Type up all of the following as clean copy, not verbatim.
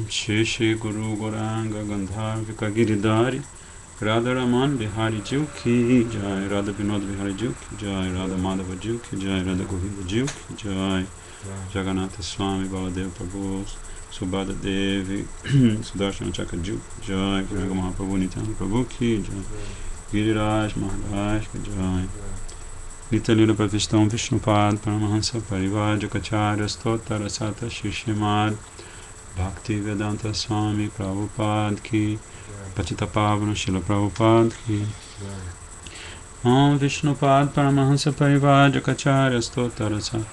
Shri Shri Guru Gauranga Gandharvika Giridhari Radha Raman Bihari Jiu Ki Jai, Radha Vinod Bihari Jiu Ki Jai, Radha Madhava Jiu Ki Jai, Radha Govinda Jiu Ki Jai, Jagannatha Swami Baladev Prabhu, Subhadra Devi, Sudarshana Chakra Jiu Ki Jai, Gauranga Mahaprabhu Nityananda Prabhu Ki Jai, Giriraj Maharaj Ki Jai, Nitya Lila Pravishtam Vishnupad Paramahansa Parivajakacarya Stottara Sata Shishimad Bhakti Vedanta Swami Prabhupada Ki, Pachita Pavana Shila Prabhupada Ki, Om Vishnupad Paramahansa Parivajakacarya Stottara Sata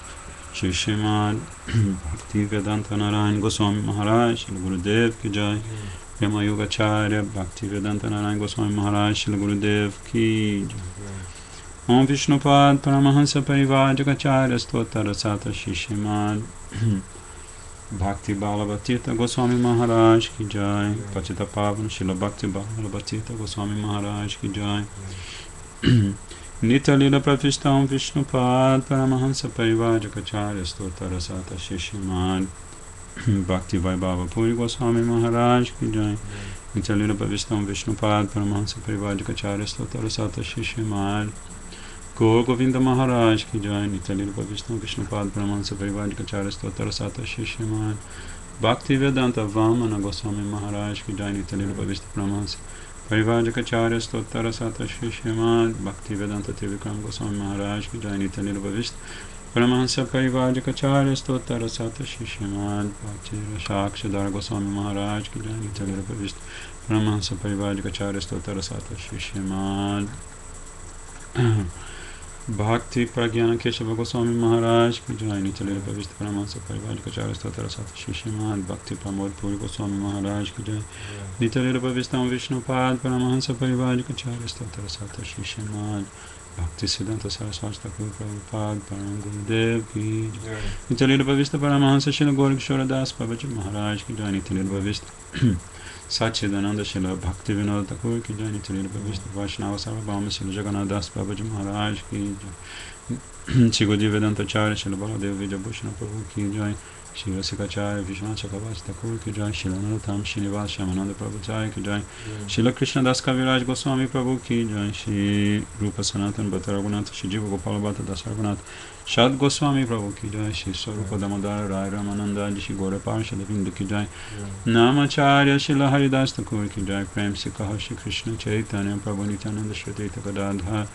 Shishimad Bhakti Vedanta Narayan Goswami Maharaj Shila Gurudev Ki Jai, Prema Yogacharya Bhakti Vedanta Narayan Goswami Maharaj Shila Gurudev Ki Jai, Om Vishnupad Paramahansa Parivajakacarya Stottara Sata Shishimad Bhakti Balavatirtha Goswami Maharaj Ki Jai, Pachita Pavana Shila Bhakti Balavatirtha Goswami Maharaj Ki Jai, Nitya Lila Pravishtam Vishnupad Paramahansa Parivajakacarya Stottara Sata Shishimad Bhakti Vaibhava Puri Goswami Maharaj Ki Jai, Nitya Lila Pravishtam Vishnupad Paramahansa Parivajakacarya Stottara Sata Shishimad Gaur Govinda Maharaj Ki Jai, Nitya Lila Pravishtam Vishnupad Paramahansa Parivajakacarya Stottara Sata Shishimad Bhakti Vedanta Vamana Goswami Maharaj Ki Jai, Nitya Lila Pravishtam Paramahansa Parivajakacarya Stottara Sata Shishimad Bhakti Vedanta Trivikram Goswami Maharaj Ki Jai, Nitya Lila Pravishtam Paramahansa Parivajakacarya Stottara Sata Shishimad Bhakti Rakshadhara Goswami Maharaj Ki Jai, Nitya Lila Pravishtam Paramahansa Parivajakacarya Stottara Sata Shishimad Bhakti Pragyana Keshava Goswami Maharaj Ki Jai, Nitya Lila Pravishtam Paramahansa Parivajakacarya Stottara Sata Shishimad Bhakti Pramod Puri Goswami Maharaj Ki Jai, Nitya Lila Pravishtam Vishnupad Paramahansa Parivajakacarya Stottara Sata Shishimad Bhakti Siddhanta Saraswati Thakur Prabhupada Param Gurudev Ki Jai, Nitya Lila Pravishtam Paramahansa Shila Gaurikshora Das Babaji Maharaj Ki Jai, Nitya Lila Pravishtam Satchidananda Shila Bhakti Vinod Thakur Ki Jai, Nitya Lila Pravishtam Vaishnava Sarvabhauma Shila Jagannath Das Babaji Maharaj Ki Jai, Chigodi Vedanta Charya Shila Baladev Vijay Bhushana Prabhu Ki Jai, Shila Sikacharya Vishwanath Chakravarti Thakur Ki Jai, Shila Narottam Srinivas Shyamananda Prabhu Jai Ki Jai, Shila Krishna Das Kaviraj Goswami Prabhu Ki Jai, Shri Rupa Sanatan Bhatta Raghunatha Shri Jiva Gopala Bhatta Das Raghunatha Shad Goswami Prabhu Ki Jai, Shri Swarupa Damodara Rai Ramananda Shri Gaura Parshada Bindu Ki Jai, Namacharya Shila Haridas Thakur Ki Jai, Prem Sikaha Shri Krishna Chaitanya Prabhu Nityananda Shri Advaita Gadadhar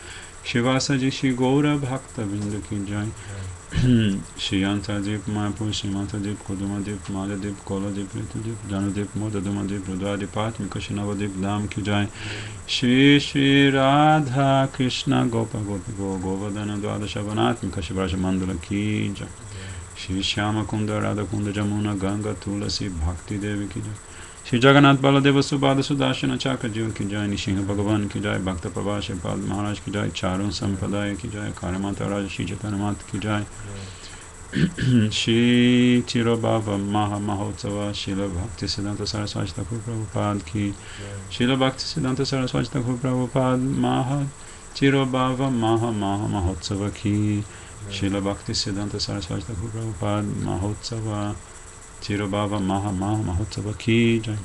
Shivasaji Shri Gaura Bhakta Bindu Ki Jai, Shri Antadip Mayapur Shri Mantadip Kudumadip Maladip Koladip Ritudip Janudip Modadumandip Rudadip Atmika Shinavadip Dham Ki Jai, Shri Shri Radha Krishna Gopa Gopi Go Govardhana Dwadashavanatmika Shivaja Mandala Ki Jai, Shri Shyama Kunda Radha Kunda Jamuna Ganga Tulasi Bhakti Devi Ki Jai, Shri Jagannath Baladeva Subhadra Sudashana Chakra Jiva Ki Jai, Nishinga Bhagavan Ki Jai, Bhakta Prabha Shripad Maharaj Ki Jai, Charun Sampradaya Ki Jai, Karamata Raja Shri Chaitanya Mat Ki Jai, Shri Tirobhava Maha Mahotsava Shila Bhakti Siddhanta Saraswati Thakur Prabhupada Ki, Shila Bhakti Siddhanta Saraswati Thakur Prabhupada Maha Tirobhava Maha Mahotsava Ki, Shila Bhakti Siddhanta Saraswati Thakur Prabhupada Mahotsava Tirobhava Maha Mahotsava Ki Jai,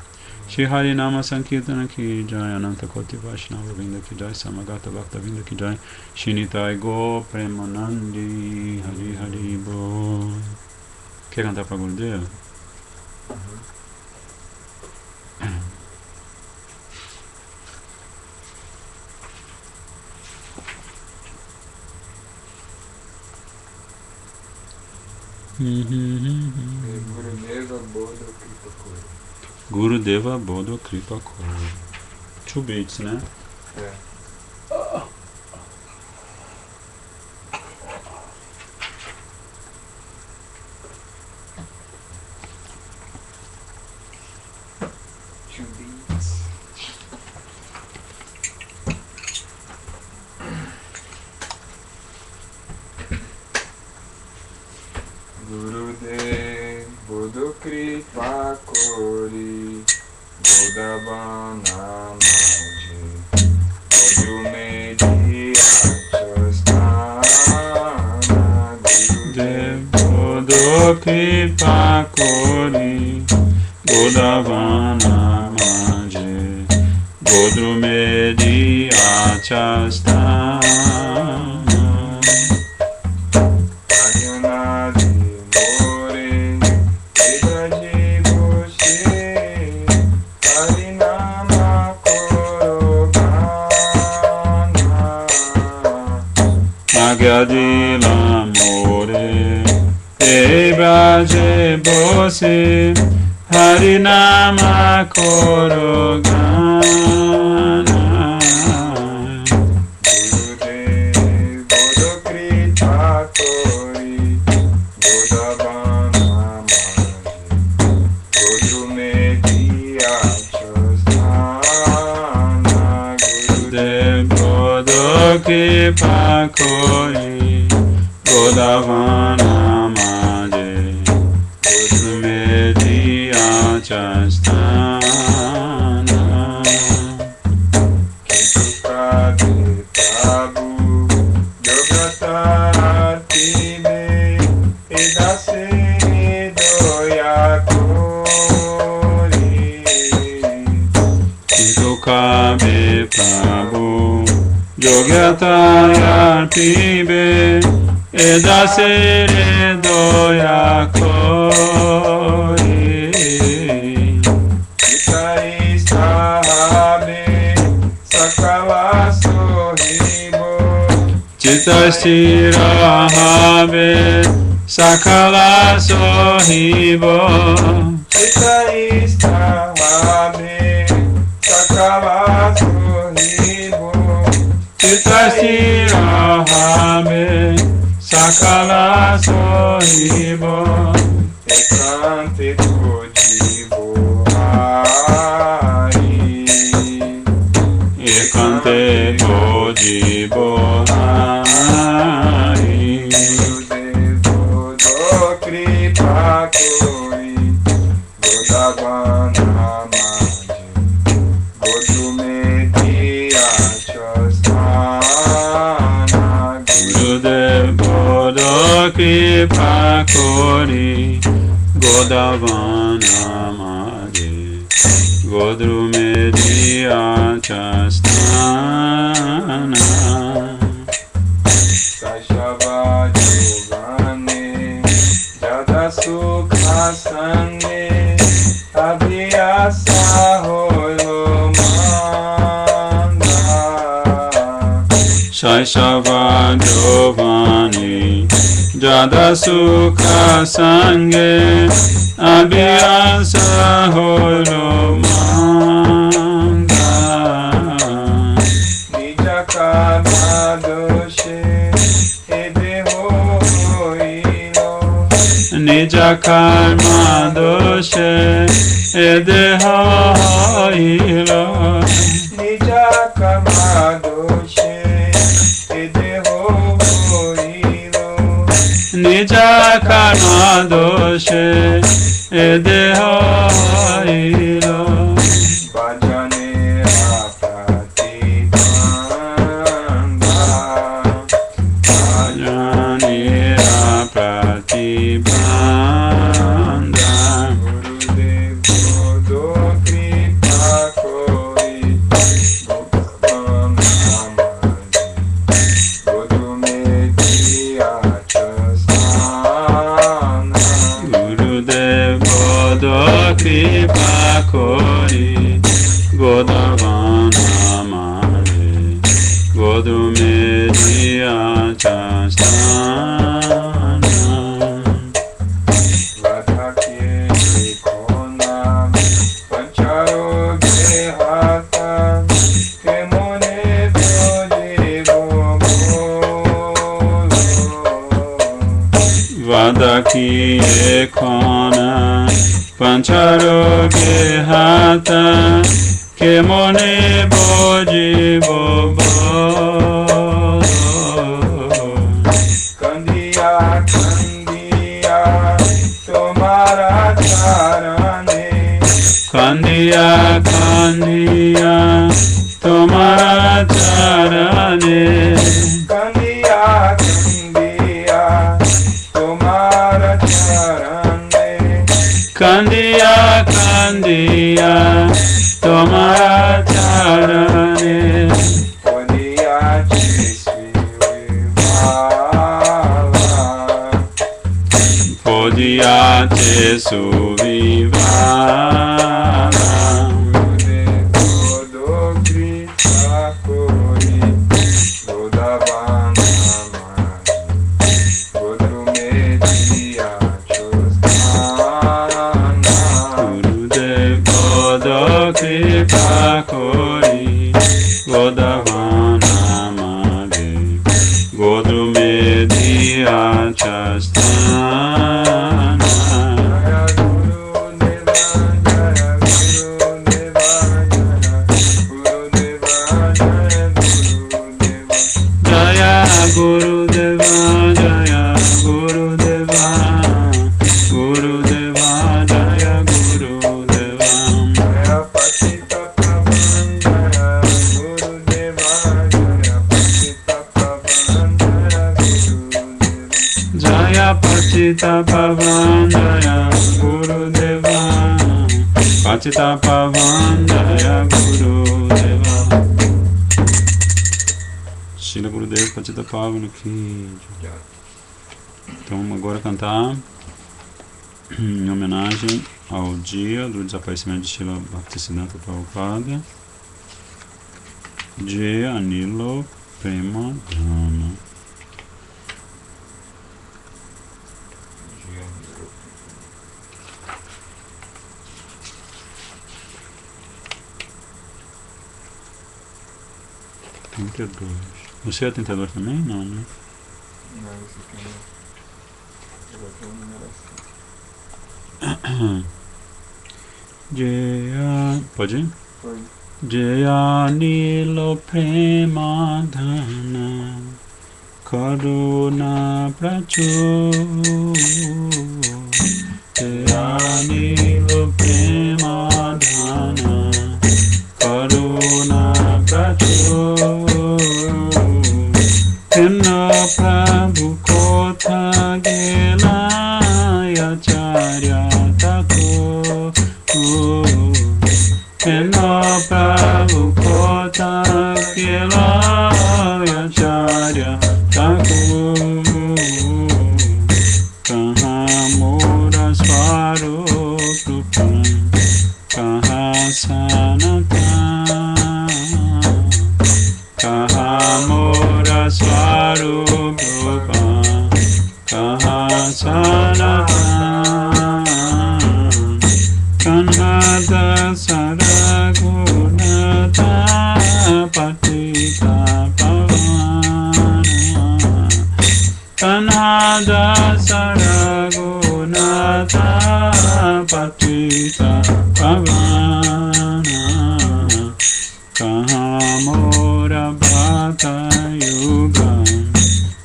Shri Hari Nama Sankirtana Ki Jai, Ananta Koti Vaishnava Vinda Ki Jai, Samagata Bhakta Vinda Ki Jai, Shinitai Go Premanandi Hari Hari Bo. Quer cantar para Gurudev? Gurudeva Bodho Kripa Kori. Gurudeva Bodho Kripa Kori. 2 beats, né? É. Gurudev Bodho Kripa Kori Bodhavana Maji Odumedi Achastana Gurudev Bodho kripa kori Godavana maje Godrumedi achastana Anyanadi more Edaji boshe Harinama korogana Agadila more Ebaje bose Harinama korogana Kripa kori Godavana maje Godrumedi achastana Ketukade Prabhu Yogatatibe Edase doya kori Kintukabe Prabhu Yogyataya pibe edasere doya kori Itai sahabe sakala sohibo Chitastirahabe sakala sohibo Itai sahabe sakala sohibo Chitastirahabe sakala sohibo Ekante kojibo hari Ekante kojibo hari Gurudevo do kripa kori Godavana maje Godrumedi achastana Gurudev Bodo Kripa Kori Godavana Maje Godrumedi Achastana Saishava Jogane Jada Sukha Sange Abhyasa Hoyo Manda Shaishava Jovani Jada Sukha Sange Abhyasa Holo Manga Nija Karma Doshe Edeho Hoilo Nija Karma Doshe Edeha Ilo Nija Karma Doshe Edeho Hoilo Nija Karma Doshe Edeha Ilo Bhajane Apratibanda Janira Pratibanda Gurudevo do kripa kori Godrumedi achastana Gurudev Bodo Kripa Kori Godavana Mare Godrumedi Achastana Vadhakye Kona Pancharoge Hata Kemone Dojevo Bolo Vadaki Ekona Pancharoge Hata Kemone Boji Bobo Kandiya Kandiya Tomara Charane Kandiya Kandiya Tomara Charane Kandiya Kandiya Tomara Charane Kandiya Kandiya Tomara Charane Podiate suvivala Kripa Kori Godavana Made Godru Media Chastana Jaya Guru Deva Jaya Guru Deva Guru Deva Jaya Guru Deva Jaya Pachita Pavan Jaya Guru Deva Pachita Pavan Jaya Guru Deva Shila Guru Deva Pachita Pavan aqui. Então vamos agora cantar em homenagem ao dia do desaparecimento de Shila Bhaktisiddhanta Prabhupada. Jaya Anilo Prema Dhana. Você é 32 também? Não, né? Não, esse aqui não. Eu vou ter uma numeração. Jaya. Pode ir? Pode. Jaya Nilo Prema Dhana Karuna Prachu Jaya Nilo Prema Dhana Karuna Prachu Enna Prabhu Kotha Gela Acharya Tako Enna Prabhu Kotha Gela Acharya Tako Kaha Mora Swarupa Kaha Sanatana Kaha Mora Swarupa Kaha Sanatana Kanhada Saragunata Patita Pavana Kanhada Saragunata Patita Pavana Kaha Mora Bhata Yuga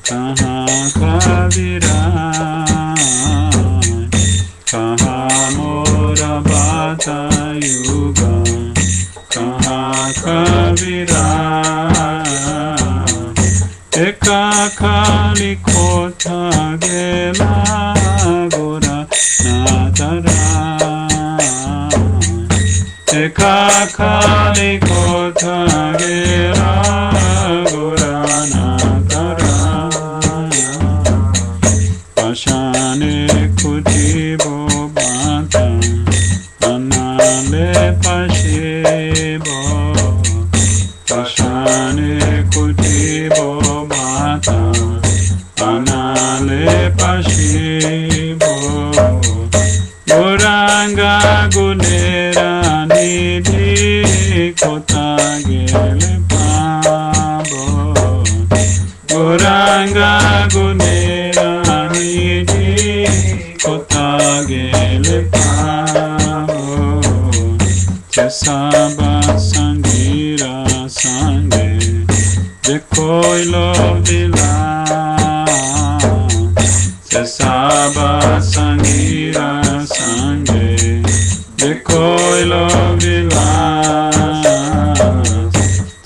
Kaha Kavira Kaha Mora Bhata Yuga Kaha Kavira Eka Kali Kotha Gela Gora Natara Eka Kali Kotha Gela Gora Natara Pashane Kutibo Bhata Anale Pashibo Pashane Kutibo Bhata Anale Pashibo Goranga Gunera Nidhi Kotha Gele Pabo Goranga Gunera Nidhi Kotha Gele Pabo Chesaba Sangira Sange Dekoilo Vila Chesaba Sangira Sange Dekoilo Vila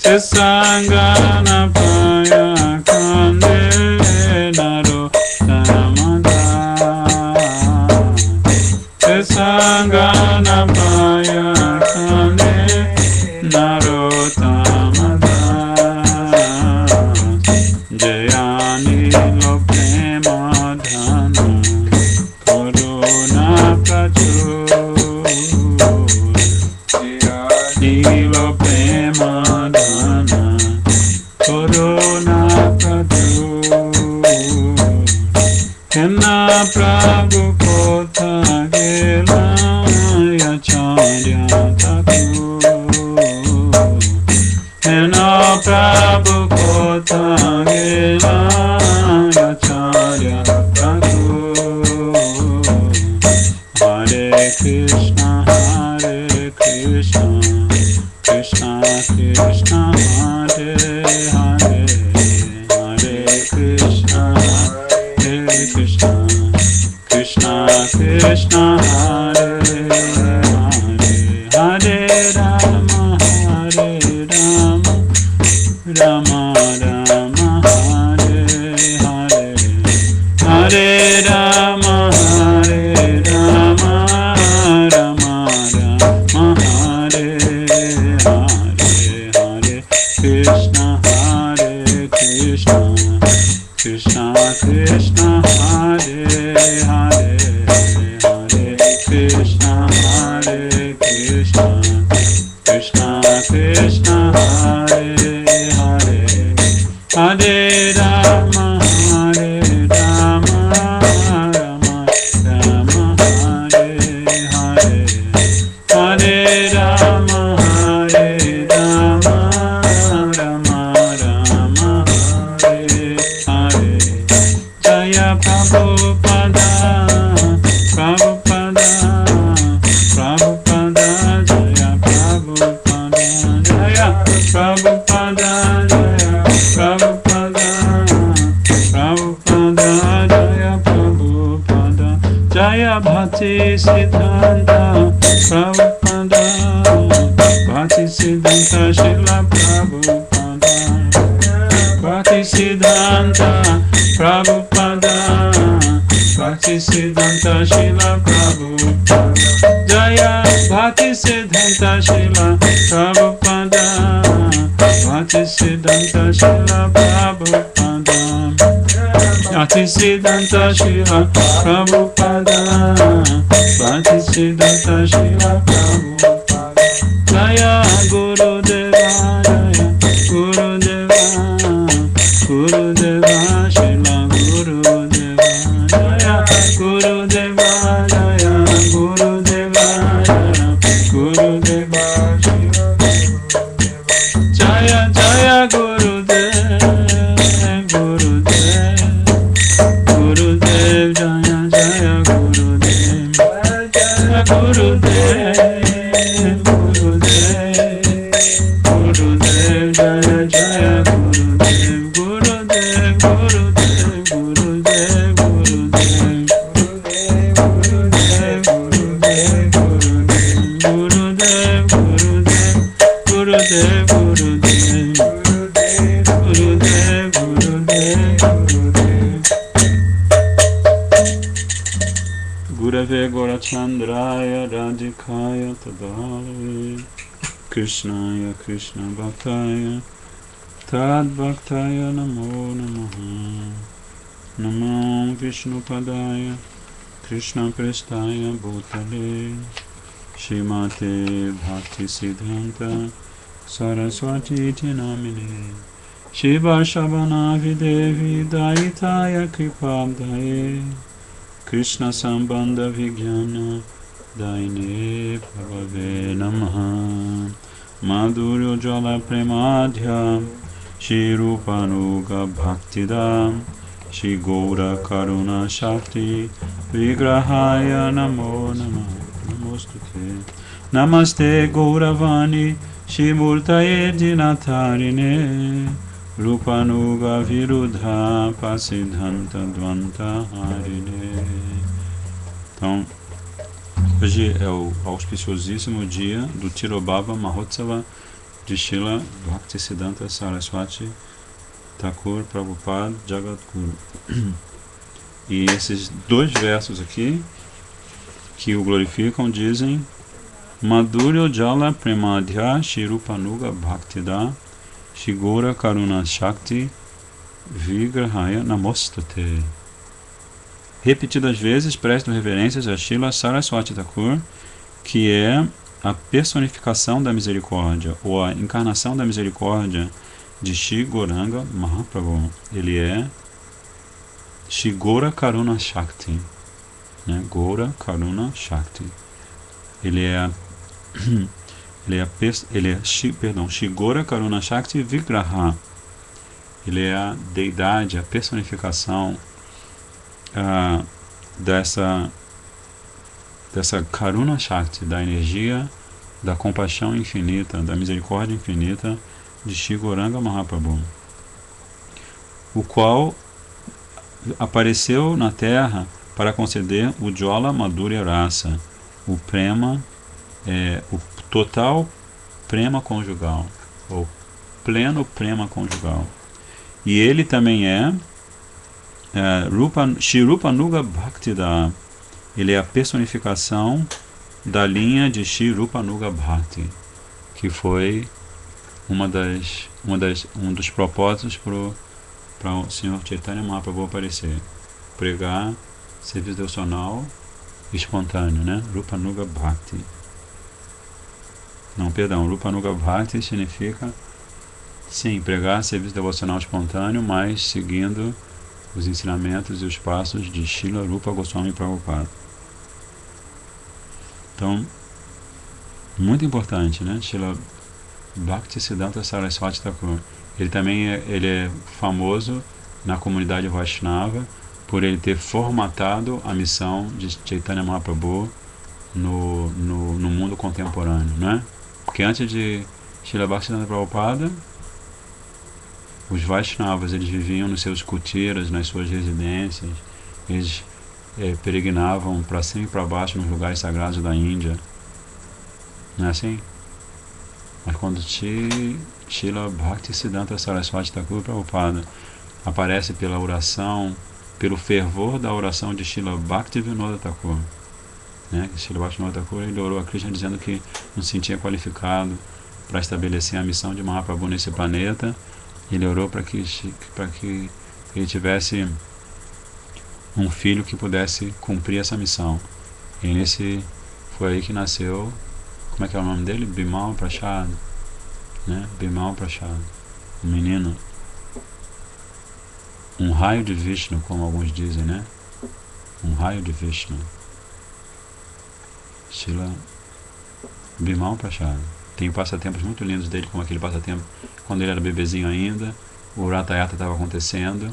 Chesangana Paya Kande Naro Tamada Chesangana Hena Prabhu Kotha Gela Acharya Thakur. Hena Prabhu Kotha Gela Acharya Thakur. Hare Krishna, Krishna Krishna, Hare Hare, Hare Krishna, Krishna Krishna, Hare Hare, Hare Rama, Rama Rama, Hare Hare, Hare Rama, Rama Rama, Hare Hare, Hare Krishna, Krishna Krishna, Hare Hare, Hare Krishna, Krishna Krishna, Hare Hare, Hare Rama, Rama Rama, Hare Hare, Hare Rama, Rama Rama, Hare Hare. Jaya Prabhupada, Prabhupada, Prabhupada, Jaya Prabhupada, Jaya Prabhupada, Jaya Prabhupada, Prabhupada, Jaya Prabhupada, Jaya Bhakti Siddhanta Prabhupada, Bhakti Siddhanta Srila Prabhupada, Bhakti Siddhanta Prabhupada, Bhakti Siddhanta Srila Prabhupada, Jaya Bhakti Siddhanta Srila Prabhupada, Bhakti Siddhanta Srila Prabhupada, Bhakti Siddhanta Srila Prabhupada, Bhakti Siddhanta Srila Prabhupada, Jaya Gurudeva, Jaya Gurudeva, Gurudeva, Srila Gurudeva, Jaya Gurudeva, Jaya Gurudeva, Gurudeva, Jaya Jaya Gurudev, Gurudev, Gurudev, Jaya Jaya Gurudev, Jaya Gurudev, Gurudev, Gurudev, Jaya Jaya Gurudev, Gurudev, Gurudev, Gurudev, Gurudev, Gurudev, Gurudev, Gurudev, Gurudev, Gurudev, Gurudev, Gurudev, Gurave Gaurachandraya Radhikaya Tadalave Krishnaya Krishna Bhaktaya Tad Bhaktaya Namo Namaha Namo Vishnu Padaya Krishna Prestaya Bhutale Shrimate Bhakti Siddhanta Saraswati Namine Shiva Shabana Videvi Daitaya Kripabdaye Krishna Sambandha Vijnana Daine Prabhave Namaha Madhuryo Jala Premadhyam Shri Rupanuga Bhaktidam Shri Gaura Karuna Shakti Vigrahaya Namo Namah Namostute Namaste Gauravani Shri Murtaye Dinatharine Rupanuga Virudha Pasidhanta Dvanta Harine. Então, hoje é o auspiciosíssimo dia do Tirobhava Mahotsava de Srila Bhaktisiddhanta Saraswati Thakur Prabhupada Jagadguru. E esses dois versos aqui que o glorificam dizem Madhurya Jala Premadhya Shirupanuga Bhaktida Shigora Karuna Shakti Vigrahaya Namostate. Repetidas vezes prestam reverências a Srila Saraswati Thakur, que é a personificação da misericórdia, ou a encarnação da misericórdia de Shri Gauranga Mahaprabhu. Ele é Shri Gaura Karuna Shakti, né? Gaura Karuna Shakti. Ele é Shri Gaura Karuna Shakti Vigraha. Ele é a deidade, a personificação dessa Karuna Shakti, da energia, da compaixão infinita, da misericórdia infinita de Shri Gauranga Mahaprabhu, o qual apareceu na Terra para conceder o Jala Madhurya Rasa, o prema, o total prema conjugal, ou pleno prema conjugal. E ele também é Shri Rupa Nuga Bhaktida. Ele é a personificação da linha de Shri Rupa Nuga Bhakti, que foi um dos propósitos para o Senhor Chaitanya Mahaprabhu aparecer, pregar serviço devocional espontâneo, né? Rupa Nuga Bhakti. Não, perdão, Rupa Nuga Bhakti significa, sim, pregar serviço devocional espontâneo, mas seguindo os ensinamentos e os passos de Srila Rupa Goswami Prabhupada. Então, muito importante, né? Srila Bhaktisiddhanta Saraswati Thakur. Ele também é famoso na comunidade Vaishnava por ele ter formatado a missão de Chaitanya Mahaprabhu no mundo contemporâneo, né? Porque antes de Srila Bhaktisiddhanta Prabhupada, os Vaishnavas, eles viviam nos seus kutiras, nas suas residências, eles peregrinavam para cima e para baixo nos lugares sagrados da Índia. Não é assim? Mas quando Srila Bhaktisiddhanta Saraswati Thakur Prabhupada aparece pela oração, pelo fervor da oração de Srila Bhaktivinoda Thakur, né? Srila Bhaktivinoda Thakur, ele orou a Krishna dizendo que não se sentia qualificado para estabelecer a missão de Mahaprabhu nesse planeta. Ele orou para que ele tivesse um filho que pudesse cumprir essa missão. E foi aí que nasceu, como é que é o nome dele? Bimal Prashad, né? Bimal Prashad, um menino, um raio de Vishnu, como alguns dizem, né? Um raio de Vishnu. Srila Bimal Prashad. Tem passatempos muito lindos dele, como aquele passatempo quando ele era bebezinho ainda, o Ratayata estava acontecendo,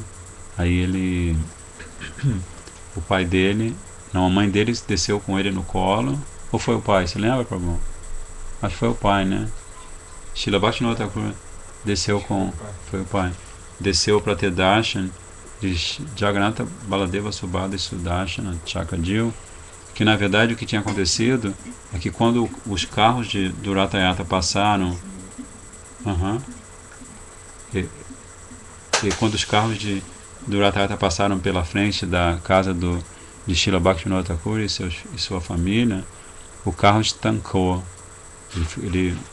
aí o pai dele, não, a mãe dele desceu com ele no colo, ou foi o pai, você lembra, Prabhu? Acho que foi o pai, né? Srila Bhaktivinoda Thakur desceu foi o pai, desceu para ter darshan de Jagannatha Baladeva Subhadra e Sudarshana Chakradil, que na verdade o que tinha acontecido é que quando os carros do Ratayata passaram, e quando os carros do Ratayata passaram pela frente da casa de Srila Bhaktivinoda Thakur e sua família, o carro estancou.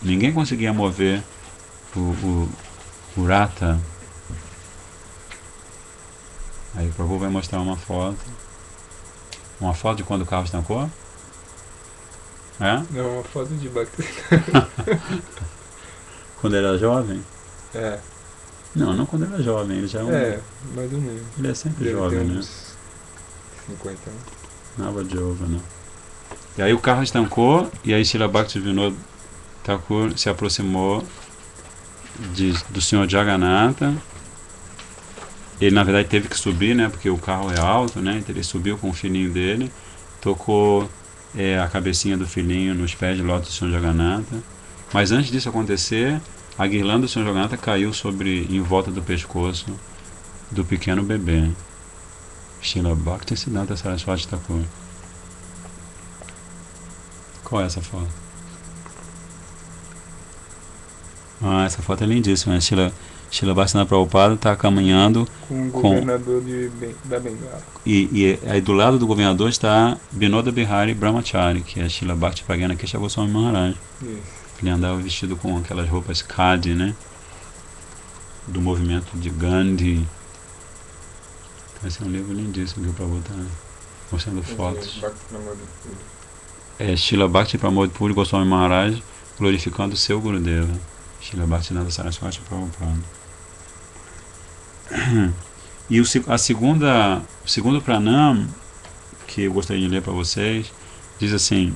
Ninguém conseguia mover o Rata. Aí o Prabhu vai mostrar uma foto de quando o carro estancou. É? Não, uma foto de Bhakti. Quando ele era jovem? É. Não quando ele era jovem, ele já é mais ou menos. Ele é sempre Deve jovem, ter né? uns 50 anos. Nava Jova, né? E aí o carro estancou, e aí Srila Bhaktivinoda Thakur se aproximou do Senhor Jagannatha. Ele na verdade teve que subir, né? Porque o carro é alto, né? Então ele subiu com o filhinho dele, tocou a cabecinha do filhinho nos pés de lótus do Senhor Jagannatha. Mas antes disso acontecer, a guirlanda do Senhor Jagannatha caiu em volta do pescoço do pequeno bebê. Srila Bhaktisiddhanta Saraswati Thakur. Qual é essa foto? Essa foto é lindíssima, né? Srila Bhaktisiddhanta Prabhupada está caminhando com o governador da Bengala. E aí do lado do governador está Binoda Bihari Brahmachari, que é Srila Bhakti Pragana Kesha Goswami Maharaj. Isso. Ele andava vestido com aquelas roupas Khadi, né? Do movimento de Gandhi. Então, esse é um livro lindíssimo que o Prabhu está mostrando fotos. Srila Bhakti Pramod Puri Goswami Maharaj glorificando o seu Gurudeva, Srila Bhaktisiddhanta Saraswati Prabhupada. E o segundo pranam, que eu gostaria de ler para vocês, diz assim: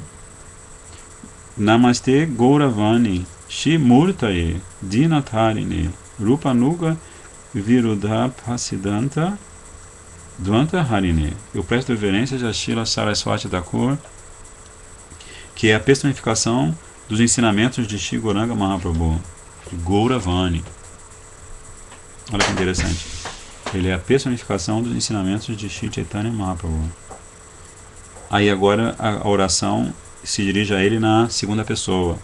Namaste Gauravani Shri Murtaye Dinatharine Rupanuga Virudha Pasidanta Dvanta Harine. Eu presto reverências a Srila Saraswati Thakur, que é a personificação dos ensinamentos de Shri Gauranga Mahaprabhu, Gauravani. Olha que interessante. Ele é a personificação dos ensinamentos de Shri Chaitanya Mahaprabhu. Aí agora a oração se dirige a ele na segunda pessoa.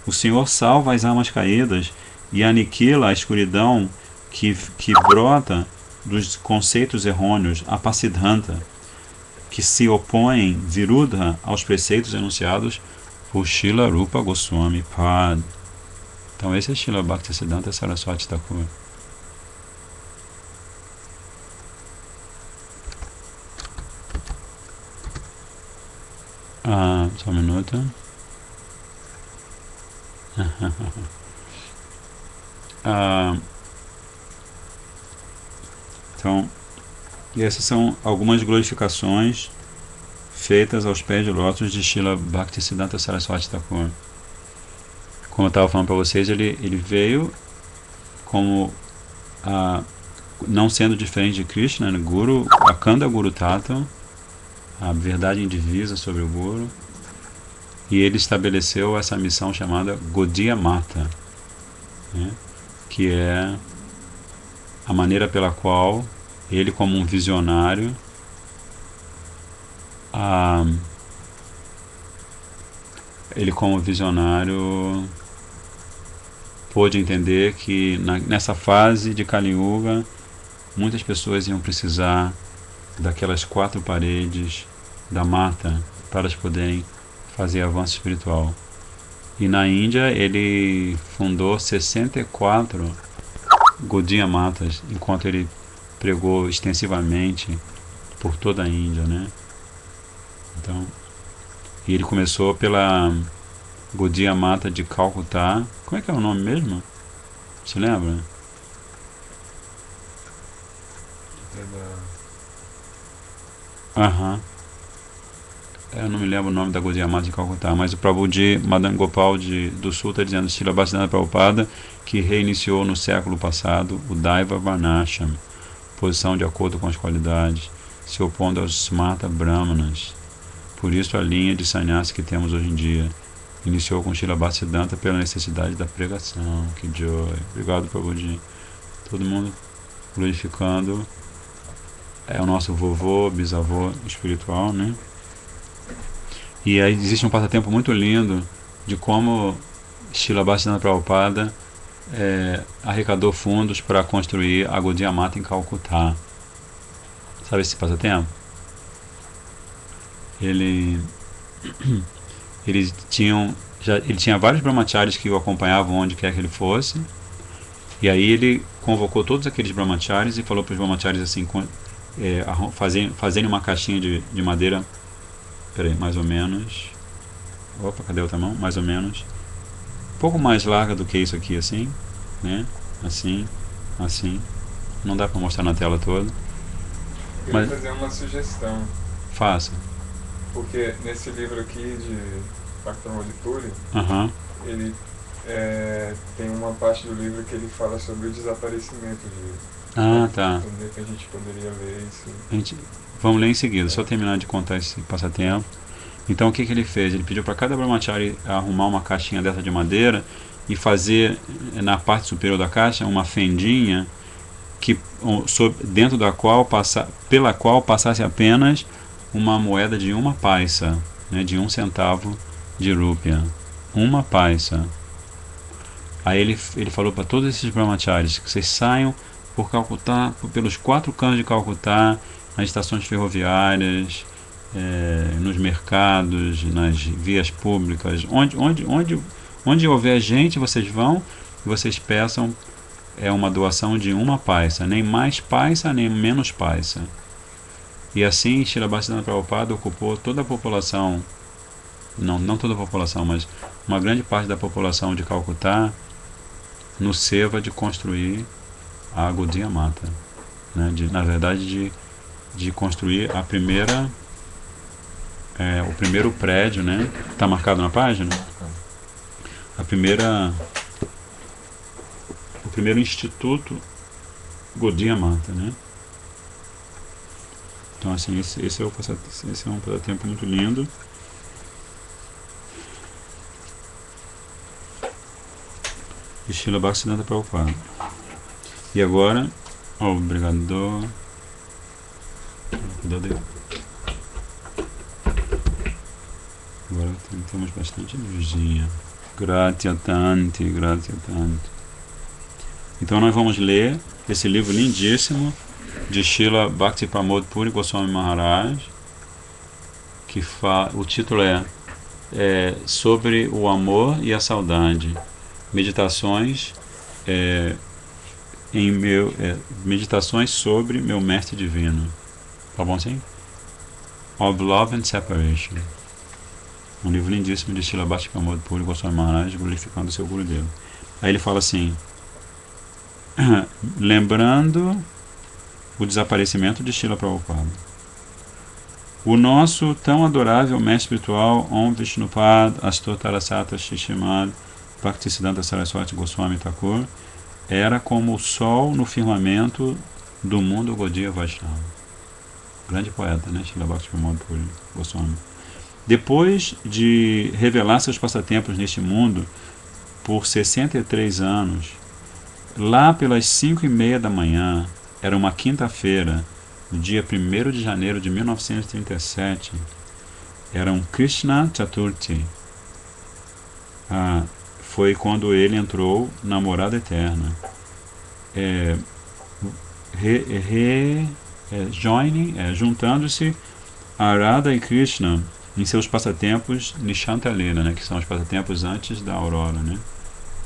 O Senhor salva as almas caídas e aniquila a escuridão que brota dos conceitos errôneos, apasiddhanta, que se opõem virudha aos preceitos enunciados por Srila Rupa Goswami Pad. Então esse é Srila Bhaktisiddhanta Saraswati Thakur. Só um minuto. Então, essas são algumas glorificações feitas aos pés de lótus de Srila Bhaktisiddhanta Saraswati Thakur. Como eu estava falando para vocês, ele veio como não sendo diferente de Krishna, Guru, Akanda Guru Tattva, a verdade indivisa sobre o Guru, e ele estabeleceu essa missão chamada Gaudiya Mata, né, que é a maneira pela qual ele, como um visionário, pôde entender que nessa fase de Kali Yuga muitas pessoas iam precisar daquelas 4 paredes da mata para elas poderem fazer avanço espiritual. E na Índia ele fundou 64 Gaudiya Matas, enquanto ele pregou extensivamente por toda a Índia, né? Então, e ele começou pela Gaudiya Mata de Calcutá. Como é que é o nome mesmo? Você lembra? Eu não me lembro o nome da Gaudiya Mata de Calcutá, mas o Prabhuji Madan Gopal do Sul está dizendo Srila Bhaktisiddhanta Prabhupada, que reiniciou no século passado o Daiva Varnashram, posição de acordo com as qualidades, se opondo aos Smarta Brahmanas. Por isso a linha de sannyasi que temos hoje em dia iniciou com Srila Bhaktisiddhanta pela necessidade da pregação. Que joy! Obrigado, Prabhuji. Todo mundo glorificando o nosso vovô, bisavô espiritual, né? E aí existe um passatempo muito lindo de como Srila Bhaktisiddhanta Prabhupada arrecadou fundos para construir a Gaudiya Mata em Calcutá. Sabe esse passatempo? Ele tinha vários brahmacharis que o acompanhavam onde quer que ele fosse, e aí ele convocou todos aqueles brahmacharis e falou para os brahmacharis assim, fazendo uma caixinha de madeira, mais ou menos, cadê a outra mão? Mais ou menos, um pouco mais larga do que isso aqui, assim, né? Assim, não dá para mostrar na tela toda. Eu queria fazer uma sugestão. Faça. Porque nesse livro aqui de Bhakti Puri, ele tem uma parte do livro que ele fala sobre o desaparecimento de... Tá. Que a gente poderia ler isso. Vamos ler em seguida, só terminar de contar esse passatempo. Então o que ele fez? Ele pediu para cada brahmachari arrumar uma caixinha dessa de madeira e fazer na parte superior da caixa uma fendinha dentro da pela qual passasse apenas uma moeda de 1 paisa, né, de 1 centavo de rúpia. 1 paisa. Aí ele falou para todos esses brahmacharis que vocês saiam por Calcutá, pelos 4 cantos de Calcutá, nas estações ferroviárias, nos mercados, nas vias públicas, onde houver gente, vocês vão e vocês peçam uma doação de 1 paisa, nem mais paisa, nem menos paisa. E assim, Srila Bhaktisiddhanta Prabhupada ocupou toda a população, não toda a população, mas uma grande parte da população de Calcutá no seva de construir a Gaudiya Mata, né? Na verdade, de construir o primeiro prédio, né? Está marcado na página? O primeiro instituto Gaudiya Mata, né? Então, assim, esse é um passatempo muito lindo. E Srila Bhaktisiddhanta Prabhupada. E agora, obrigado. Agora temos bastante energia. Gratia Tanti. Então nós vamos ler esse livro lindíssimo de Srila Bhakti Pramod Puri Goswami Maharaj, que o título é Sobre o Amor e a Saudade. Meditações meditações sobre meu mestre divino. Tá bom assim? Of Love and Separation. Um livro lindíssimo de Srila Bhakti Pramod Puri Goswami Maharaj, glorificando o seu Gurudev. Aí ele fala assim: lembrando o desaparecimento de Srila Prabhupada. O nosso tão adorável mestre espiritual Om Vishnupad Astotarasata Shishimad Bhaktisiddhanta Saraswati Goswami Thakur era como o sol no firmamento do mundo Gaudiya Vaishnava. Grande poeta, né? Srila Bhakti Pramod Puri Goswami. Depois de revelar seus passatempos neste mundo por 63 anos, lá pelas 5:30 da manhã, era uma quinta-feira, no dia 1º de janeiro de 1937, era um Krishna Chaturthi. Foi quando ele entrou na morada eterna. Juntando-se a Radha e Krishna em seus passatempos Nishanta Lila, né, que são os passatempos antes da aurora, né?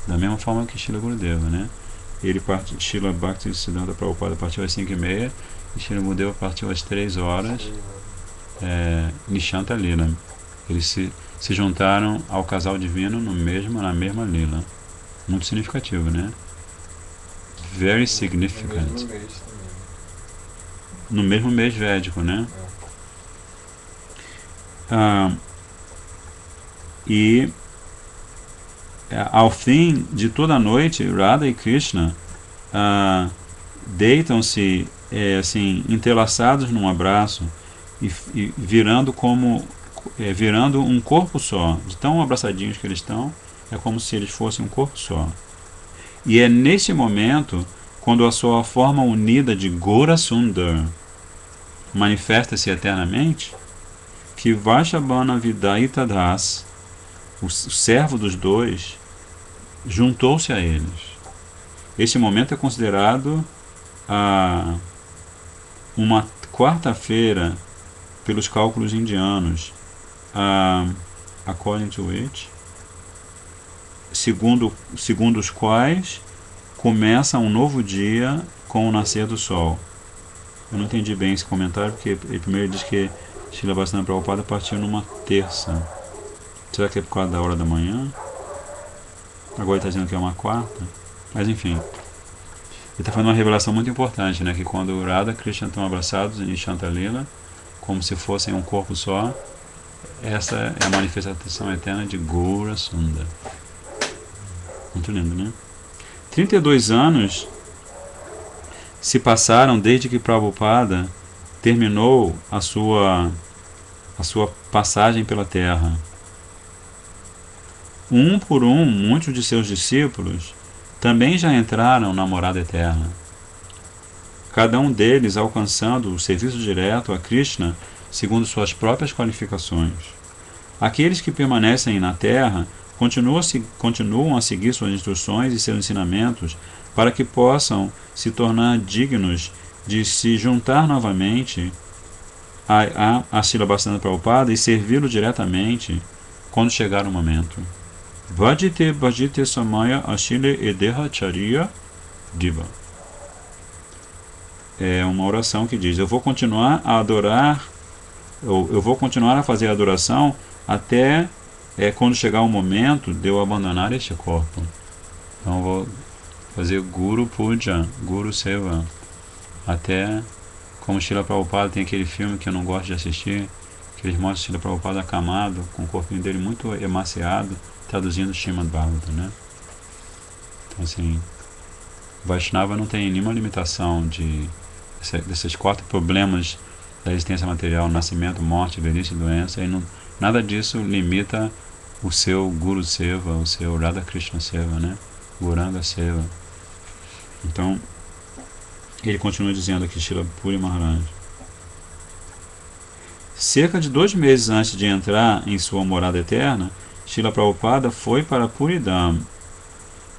Da mesma forma que Srila Gurudeva, né? Srila Bhaktisiddhanta Prabhupada partiu às 5:30 e Srila Gurudeva partiu às 3 horas, Nishanta Lila. Eles se juntaram ao casal divino na mesma lila. Muito significativo, né? Very significant. No mesmo mês védico, né? E ao fim de toda a noite, Radha e Krishna deitam-se assim, entrelaçados num abraço e virando um corpo só. De tão abraçadinhos que eles estão, é como se eles fossem um corpo só. E é nesse momento, quando a sua forma unida de Gaura Sundar manifesta-se eternamente, que Vaishabhana Vidaita Das, o servo dos dois, juntou-se a eles. Esse momento é considerado uma quarta-feira pelos cálculos indianos, according to which, segundo os quais começa um novo dia com o nascer do sol. Eu não entendi bem esse comentário, porque ele primeiro diz que Srila Bhaktisiddhanta Prabhupada partiu numa terça. Será que é por causa da hora da manhã? Agora ele está dizendo que é uma quarta. Mas enfim, ele está fazendo uma revelação muito importante, né? Que quando Radha e Krishna estão abraçados em Nishanta Lila, como se fossem um corpo só, essa é a manifestação eterna de Gaura Sundar. Muito lindo, né? 32 anos se passaram desde que Prabhupada terminou a sua passagem pela Terra. Um por um, muitos de seus discípulos também já entraram na morada eterna. Cada um deles alcançando o serviço direto a Krishna segundo suas próprias qualificações. Aqueles que permanecem na Terra continuam a seguir suas instruções e seus ensinamentos para que possam se tornar dignos de se juntar novamente a Srila Bhaktisiddhanta Prabhupada e servi-lo diretamente quando chegar o momento. Bhajite samaya ashile edeha charya diva. É uma oração que diz: eu vou continuar a adorar, eu vou continuar a fazer a adoração até quando chegar o momento de eu abandonar este corpo. Então eu vou fazer Guru Puja, Guru Seva, Até como Srila Prabhupada tem aquele filme que eu não gosto de assistir, que eles mostram Srila Prabhupada acamado, com o corpinho dele muito emaciado, traduzindo Srimad Bhagavatam, né? Então assim, Vaishnava não tem nenhuma limitação desses 4 problemas da existência material: nascimento, morte, velhice e doença, e não, nada disso limita o seu Guru Seva, o seu Radha Krishna Seva, né? Gauranga Seva. Então, ele continua dizendo aqui, Srila Puri Maharaj: cerca de 2 meses antes de entrar em sua morada eterna, Srila Prabhupada foi para Puridam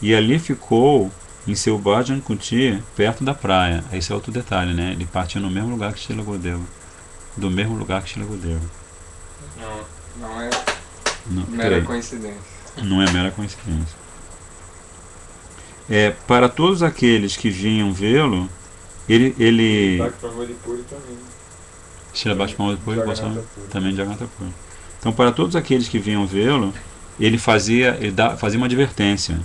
e ali ficou em seu Bhajan Kutir, perto da praia. Esse é outro detalhe, né? Ele partiu no mesmo lugar que Srila Gurudeva. Do mesmo lugar que Srila Gurudeva. Não é mera coincidência. Não é mera coincidência. Para todos aqueles que vinham vê-lo, ele Bhakti Pramod Puri também. Srila Bhakti Pramod Puri também de Jagannath Puri. Então, para todos aqueles que vinham vê-lo, ele fazia uma advertência.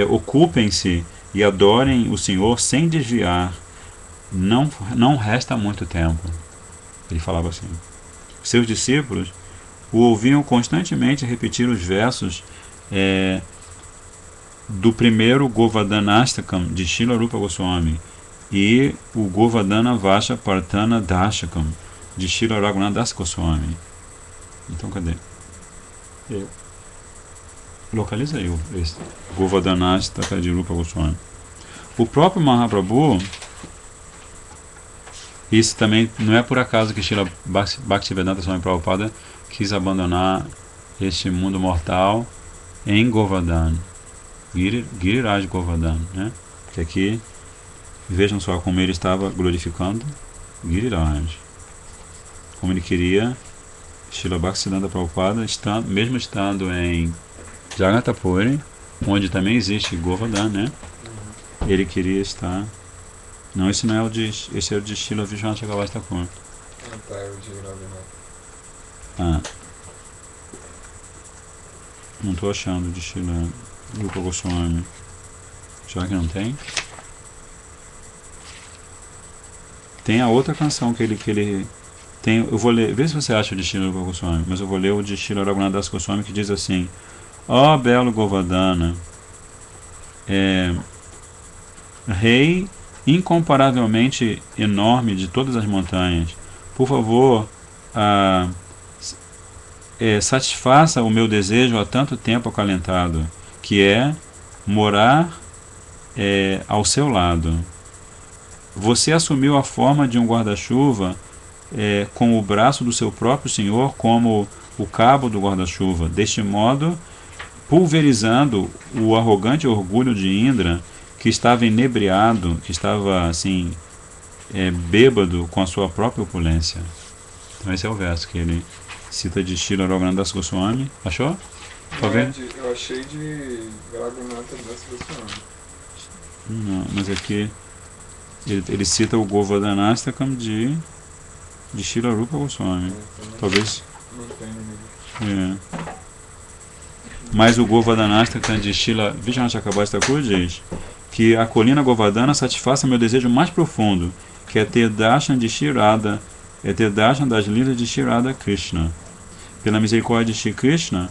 Ocupem-se e adorem o Senhor sem desviar. Não resta muito tempo. Ele falava assim. Seus discípulos o ouviam constantemente repetir os versos do primeiro Govardhanastakam de Srila Rupa Goswami e o Govardhana Vasha Partana Dashakam de Srila Raghunath Das Goswami. Então, cadê? Localiza aí esse Govardhanastaka de Rupa Goswami. O próprio Mahaprabhu, isso também não é por acaso que Srila Bhaktivedanta Swami Prabhupada quis abandonar este mundo mortal em Govardhana, Giriraj Govardhana, né? Porque aqui, vejam só como ele estava glorificando Giriraj, como ele queria. Srila Bhaktivedanta Prabhupada, mesmo estando em Jagannath Puri, onde também existe Govardhana, né? Ele queria estar. Não, esse não é o de. Esse é o de Srila Vishwanath Chakravarti Thakur. Tá, é o de Raghunath. Não estou achando de Srila Rupa Goswami. Será que não tem? Tem a outra canção que ele tem. Eu vou ler. Vê se você acha o de Srila Rupa Goswami. Mas eu vou ler o de Srila Raghunath Das Goswami, que diz assim: ó belo Govardhana, rei incomparavelmente enorme de todas as montanhas, por favor, satisfaça o meu desejo há tanto tempo acalentado, que é morar ao seu lado. Você assumiu a forma de um guarda-chuva com o braço do seu próprio Senhor como o cabo do guarda-chuva, deste modo pulverizando o arrogante orgulho de Indra, que estava inebriado, que estava assim bêbado com a sua própria opulência. Então esse é o verso que ele cita de Srila Raghunath Das Goswami. Achou? Tá vendo? Eu achei de Raghunath Das Goswami. Não, mas aqui ele cita o Govardhanastakam de Srila Rupa Goswami. Talvez. Não tem. Mas o Govardhanastakam de Srila Vishwanath Chakravarti Thakur diz que a colina Govardhana satisfaça meu desejo mais profundo, que é ter darshan de Shirada, ter darshan das lilas de Shirada Krishna. Pela misericórdia de Shri Krishna,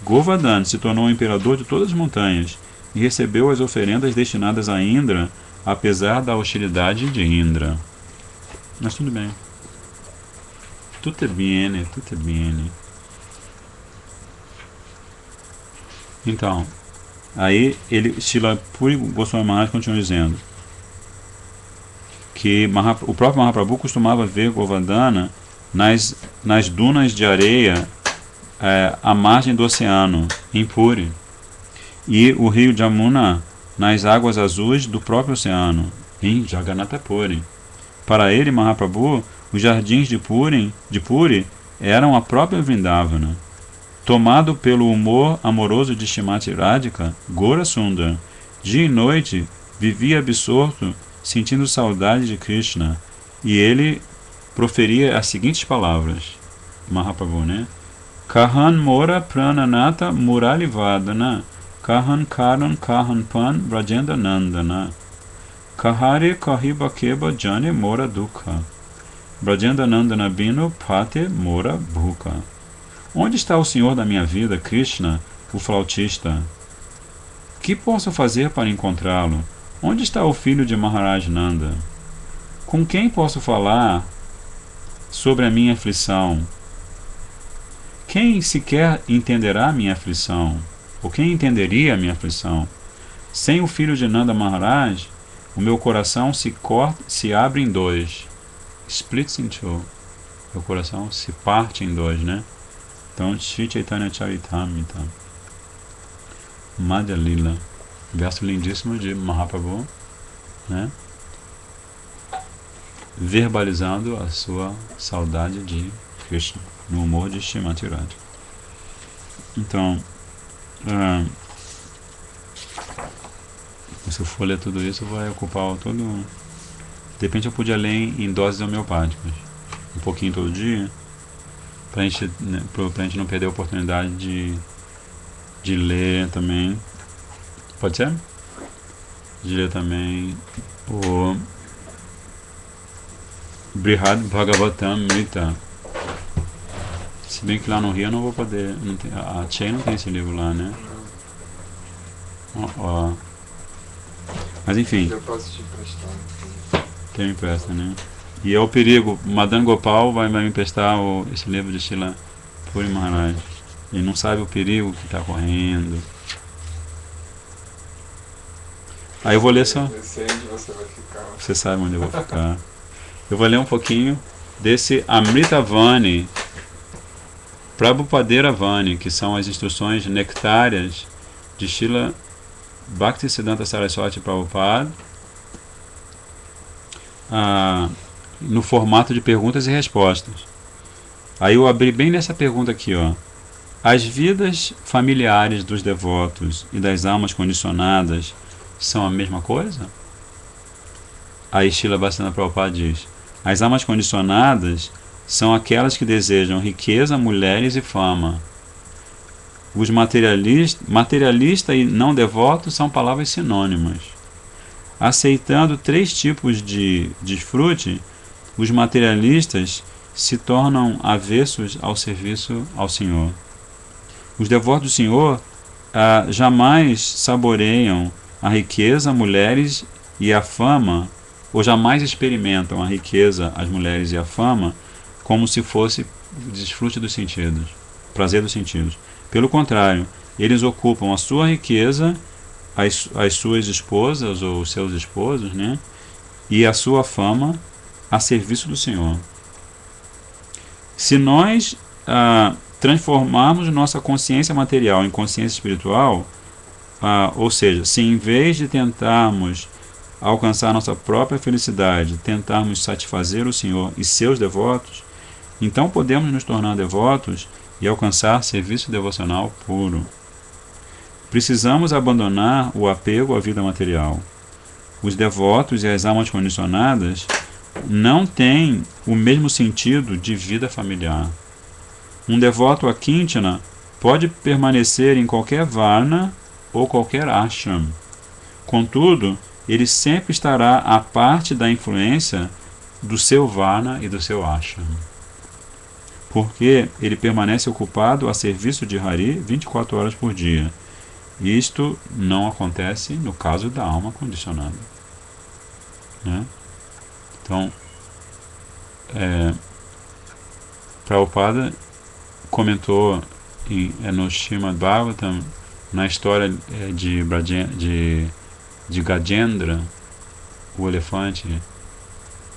Govardhana se tornou o imperador de todas as montanhas e recebeu as oferendas destinadas a Indra, apesar da hostilidade de Indra. Mas tudo bem. Tutto è bene, tutto è bene. Então, aí Srila Puri Goswami Maharaj continua dizendo que o próprio Mahaprabhu costumava ver Govardhana nas dunas de areia à margem do oceano, em Puri, e o rio Jamuna nas águas azuis do próprio oceano, em Jagannath Puri. Para ele, Mahaprabhu, os jardins de Puri eram a própria Vrindavana. Tomado pelo humor amoroso de Shrimati Radhika, Gora Sundar, dia e noite, vivia absorto, sentindo saudade de Krishna, e ele proferia as seguintes palavras, Mahaprabhu, né? Kahan mora prananata muralivadana Kahan Karan Kahan Pan Brajendra Nandana Kahare Kahiba Keba Jane Mora Dukha Brajendra Nandana Bino Pate Mora Bhuka. Onde está o Senhor da minha vida, Krishna, o flautista? Que posso fazer para encontrá-lo? Onde está o filho de Maharaj Nanda? Com quem posso falar sobre a minha aflição? Quem sequer entenderá minha aflição? Ou quem entenderia a minha aflição? Sem o filho de Nanda Maharaj, o meu coração se abre em dois. Splits in two. Meu coração se parte em dois, né? Então, Shri Chaitanya Charitamrita, Madhya Lila, verso lindíssimo de Mahaprabhu, né? Verbalizando a sua saudade de Krishna, no humor de Srimati Radha. Então, se eu for ler tudo isso, vai ocupar todo... De repente eu podia ler em doses homeopáticas, um pouquinho todo dia, pra gente não perder a oportunidade de ler também. Pode ser? De ler também o Brihad Bhagavatam Mrita. Se bem que lá no Rio eu não vou poder. A Tchê não tem esse livro lá, né? Mas enfim. Eu posso te emprestar. Quem me empresta, né? E é o perigo. Madan Gopal vai me emprestar esse livro de Srila Puri Maharaj. Ele não sabe o perigo que está correndo. Aí eu vou ler só. Eu sei onde você vai ficar. Você sabe onde eu vou ficar. Eu vou ler um pouquinho desse Amritavani, Prabhupadera Vani, que são as instruções nectárias de Srila Bhaktisiddhanta Saraswati Prabhupada, no formato de perguntas e respostas. Aí eu abri bem nessa pergunta aqui, ó. As vidas familiares dos devotos e das almas condicionadas são a mesma coisa? Aí Srila Bhaktivinoda Prabhupada diz: as almas condicionadas são aquelas que desejam riqueza, mulheres e fama. Os materialista e não devotos são palavras sinônimas. Aceitando 3 tipos de desfrute, os materialistas se tornam avessos ao serviço ao Senhor. Os devotos do Senhor jamais saboreiam a riqueza, mulheres e a fama, ou jamais experimentam a riqueza, as mulheres e a fama, como se fosse desfrute dos sentidos, prazer dos sentidos. Pelo contrário, eles ocupam a sua riqueza, as suas esposas ou os seus esposos, né, e a sua fama a serviço do Senhor. Se nós transformarmos nossa consciência material em consciência espiritual, ou seja, se em vez de tentarmos alcançar nossa própria felicidade, tentarmos satisfazer o Senhor e seus devotos, então podemos nos tornar devotos e alcançar serviço devocional puro. Precisamos abandonar o apego à vida material. Os devotos e as almas condicionadas não têm o mesmo sentido de vida familiar. Um devoto a Kinchana pode permanecer em qualquer varna ou qualquer ashram. Contudo, ele sempre estará à parte da influência do seu varna e do seu ashram, porque ele permanece ocupado a serviço de Hari 24 horas por dia. Isto não acontece no caso da alma condicionada, né? Então, Prabhupada comentou no Srimad Bhagavatam, na história de Gajendra, o elefante.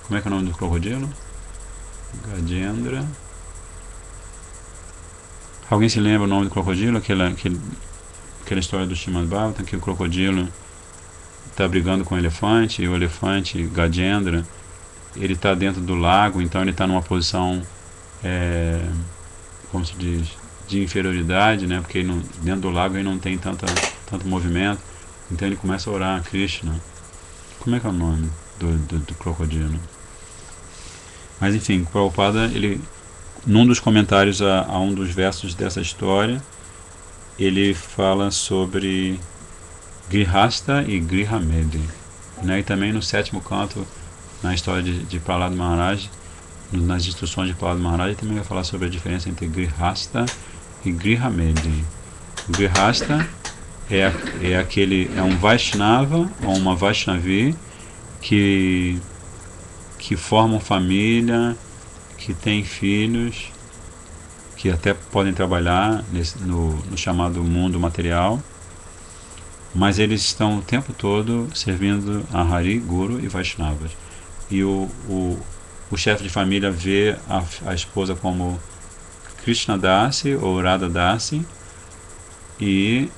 Como é que é o nome do crocodilo? Gajendra. Alguém se lembra o nome do crocodilo? Aquela história do Srimad Bhagavatam, que o crocodilo está brigando com o elefante, e o elefante, Gajendra, ele está dentro do lago, então ele está numa posição, como se diz, de inferioridade, né? Porque dentro do lago ele não tem tanto movimento, então ele começa a orar a Krishna. Como é que é o nome do crocodilo? Mas enfim, Prabhupada, num dos comentários a um dos versos dessa história, ele fala sobre Grihasta e Grihamedi, né? E também no 7º canto, na história de Prahlad Maharaj, nas instruções de Prahlad Maharaj, ele também vai falar sobre a diferença entre Grihasta e Grihamedi. Grihasta é um Vaishnava ou uma Vaishnavi que formam família, que tem filhos, que até podem trabalhar no chamado mundo material, mas eles estão o tempo todo servindo a Hari, Guru e Vaishnavas. E o chefe de família vê a esposa como Krishna Dasi ou Radha Dasi, e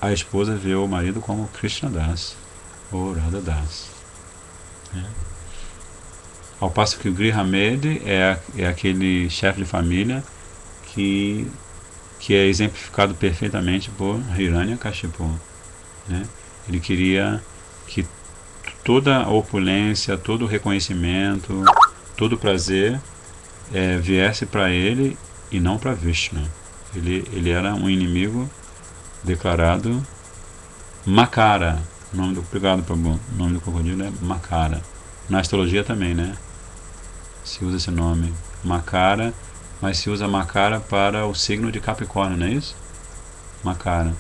a esposa vê o marido como Krishna Das ou Radha Das. Ao passo que o Grihamedi é aquele chefe de família que é exemplificado perfeitamente por Hiranyakashipu, né? Ele queria que toda a opulência, todo o reconhecimento, todo o prazer viesse para ele e não para Vishnu. Ele era um inimigo declarado. Makara, obrigado, Prabhu. O nome do crocodilo é Makara. Na astrologia também, né? Se usa esse nome, Makara, mas se usa Makara para o signo de Capricórnio, não é isso? Makara,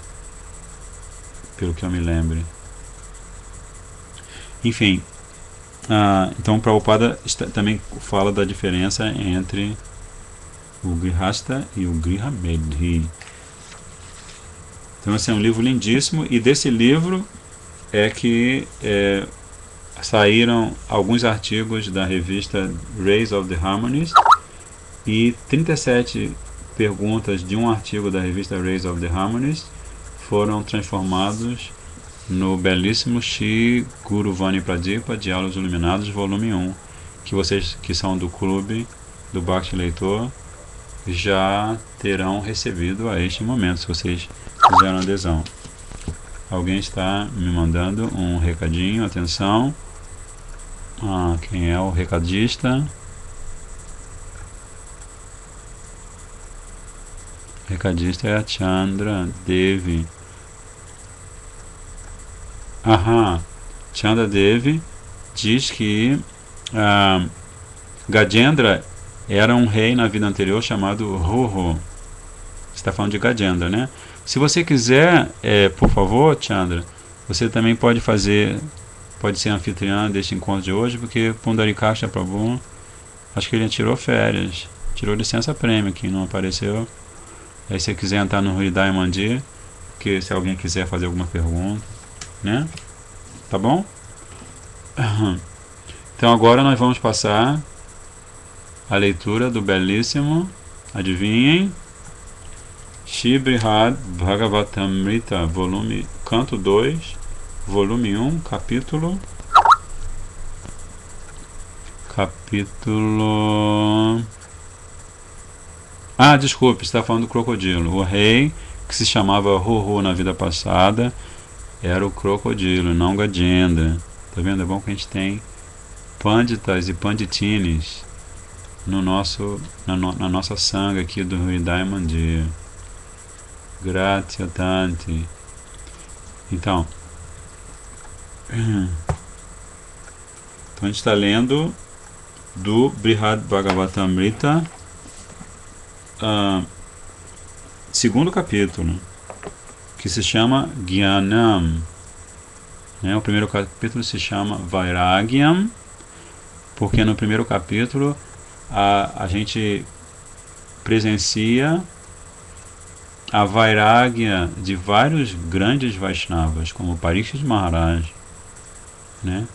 pelo que eu me lembre. Enfim, então Prabhupada também fala da diferença entre o Grihasta e o Grihamedi. Então esse é um livro lindíssimo, e desse livro é que saíram alguns artigos da revista Rays of the Harmonies, e 37 perguntas de um artigo da revista Rays of the Harmonies foram transformados no belíssimo Shri Guru Vani Pradipa, Diálogos Iluminados, volume 1, que vocês que são do clube do Bhakti Leitor já terão recebido a este momento, se vocês fizeram adesão. Alguém está me mandando um recadinho, atenção. Quem é o recadista? Recadista é a Chandra Devi. Chandra Devi diz que Gajendra era um rei na vida anterior chamado Ruhu. Você está falando de Gajendra, né? Se você quiser, por favor, Chandra, você também pode ser anfitriã deste encontro de hoje, porque Pundarikasha Prabhu, acho que ele tirou férias, tirou licença prêmio, que não apareceu. Aí se você quiser entrar no Hridaya Mandir, que se alguém quiser fazer alguma pergunta, né? Tá bom? Então agora nós vamos passar a leitura do belíssimo, adivinhem, Shri Brihad Bhagavatamrita, canto 2, volume 1, capítulo... desculpe, está falando do crocodilo. O rei, que se chamava Ruhu na vida passada, era o crocodilo, não Gajendra. Tá vendo? É bom que a gente tem panditas e panditines na nossa sanga aqui do Hridaya Mandir. Gratia Tanti. Então a gente está lendo do Brihad Bhagavatamrita, segundo capítulo, que se chama Gyanam, né? O primeiro capítulo se chama Vairagyam, porque no primeiro capítulo a gente presencia a Vairagya de vários grandes Vaishnavas, como Parikshit Maharaj, né?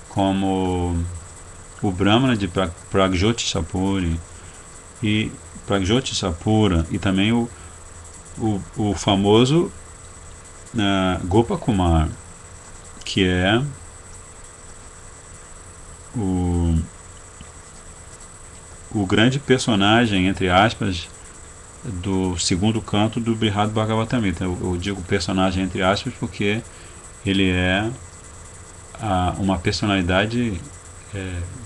Como o Brahmana de Pragjoti Sapuri e Pragjoti Sapura, e também o famoso Gopakumar, que é o grande personagem, entre aspas, do segundo canto do Brihad Bhagavatamrita. Eu digo personagem entre aspas porque ele é uma personalidade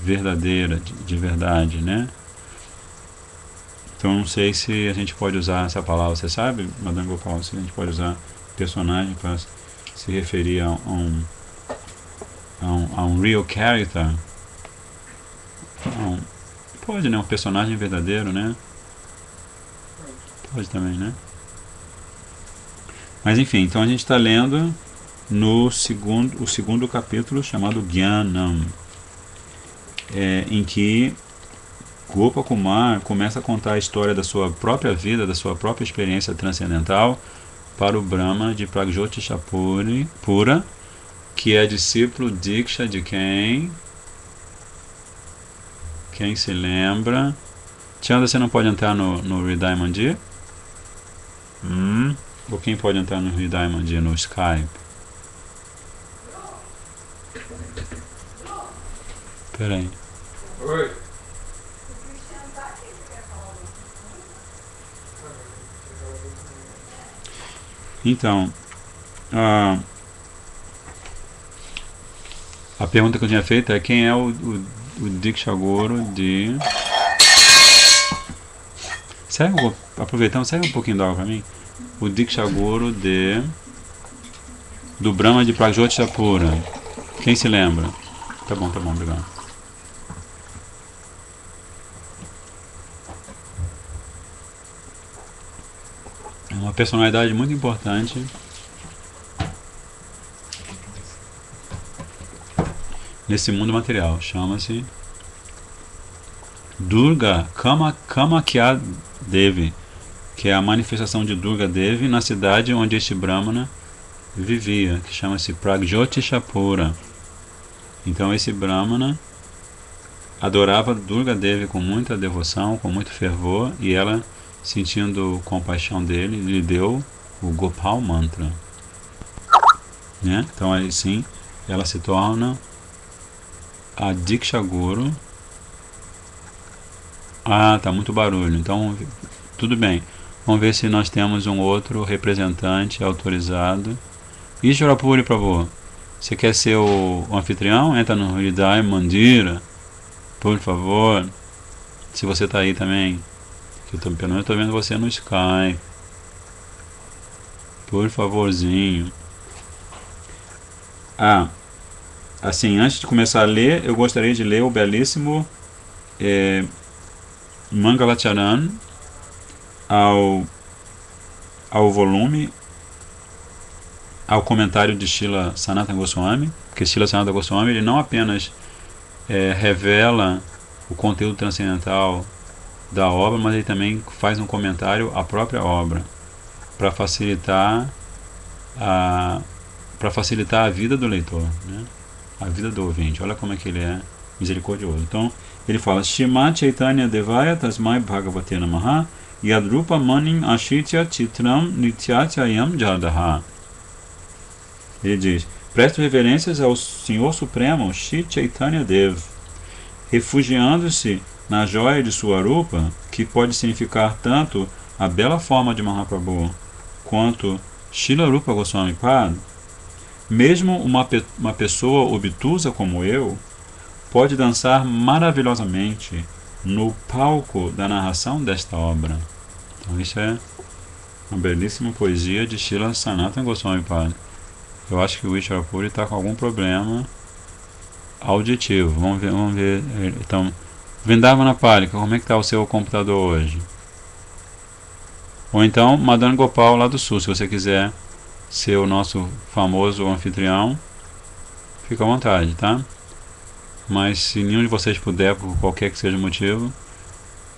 verdadeira, de verdade, né? Então não sei se a gente pode usar essa palavra, você sabe, Madame Gopal, se a gente pode usar personagem para se referir a um real character. Pode, né? Um personagem verdadeiro, né? Pode também, né? Mas enfim, então a gente está lendo o segundo capítulo chamado Gyanam, em que Gopa Kumar começa a contar a história da sua própria vida, da sua própria experiência transcendental para o Brahma de Pragjotishapuri Pura, que é discípulo Diksha de quem? Quem se lembra? Chanda, você não pode entrar no Hriday Mandir? Ou quem pode entrar no Hriday Mandir no Skype? Peraí. Oi. Então, a pergunta que eu tinha feito é quem é o Diksha Guru de... Segue, aproveitando, segue um pouquinho da água pra mim. O Diksha Guru do Brahma de Pragjotishapura. Quem se lembra? Tá bom, obrigado. É uma personalidade muito importante nesse mundo material. Chama-se Durga Kamakya Devi, que é a manifestação de Durga Devi na cidade onde este Brahmana vivia, que chama-se Pragjotishapura. Então esse Brahmana adorava Durga Devi com muita devoção, com muito fervor, e ela, sentindo compaixão dele, lhe deu o Gopal Mantra, né? Então aí sim ela se torna a Diksha Guru. Tá muito barulho, então tudo bem, vamos ver se nós temos um outro representante autorizado. Ishvara Puri Prabhu, você quer ser o anfitrião? Entra no Hriday Mandira, por favor, se você está aí também, que pelo menos eu estou vendo você no Skype, por favorzinho. Assim, antes de começar a ler, eu gostaria de ler o belíssimo Mangalacharan ao volume, ao comentário de Srila Sanatana Goswami, porque Srila Sanatana Goswami ele não apenas revela o conteúdo transcendental da obra, mas ele também faz um comentário à própria obra para facilitar a vida do leitor, né? A vida do ouvinte. Olha como é que ele é misericordioso. Então ele fala: Shrimad Chaitanya Devaya Tasmai Bhagavate Namaha Yadrupa Manin Ashitya Chitram Nityatyayam Jadaha. Ele diz: presto reverências ao Senhor Supremo Shri Chaitanya Dev, refugiando-se na joia de sua rupa, que pode significar tanto a bela forma de Mahaprabhu quanto Srila Rupa Goswami Pad. Mesmo uma pessoa obtusa como eu pode dançar maravilhosamente no palco da narração desta obra. Então isso é uma belíssima poesia de Srila Sanatana Goswami Pad. Eu acho que o Ishvara Puri está com algum problema auditivo. Vamos ver. Então, Vrindavana Palika, como é que está o seu computador hoje? Ou então, Madan Gopal lá do Sul, se você quiser ser o nosso famoso anfitrião, fica à vontade, tá? Mas se nenhum de vocês puder, por qualquer que seja o motivo,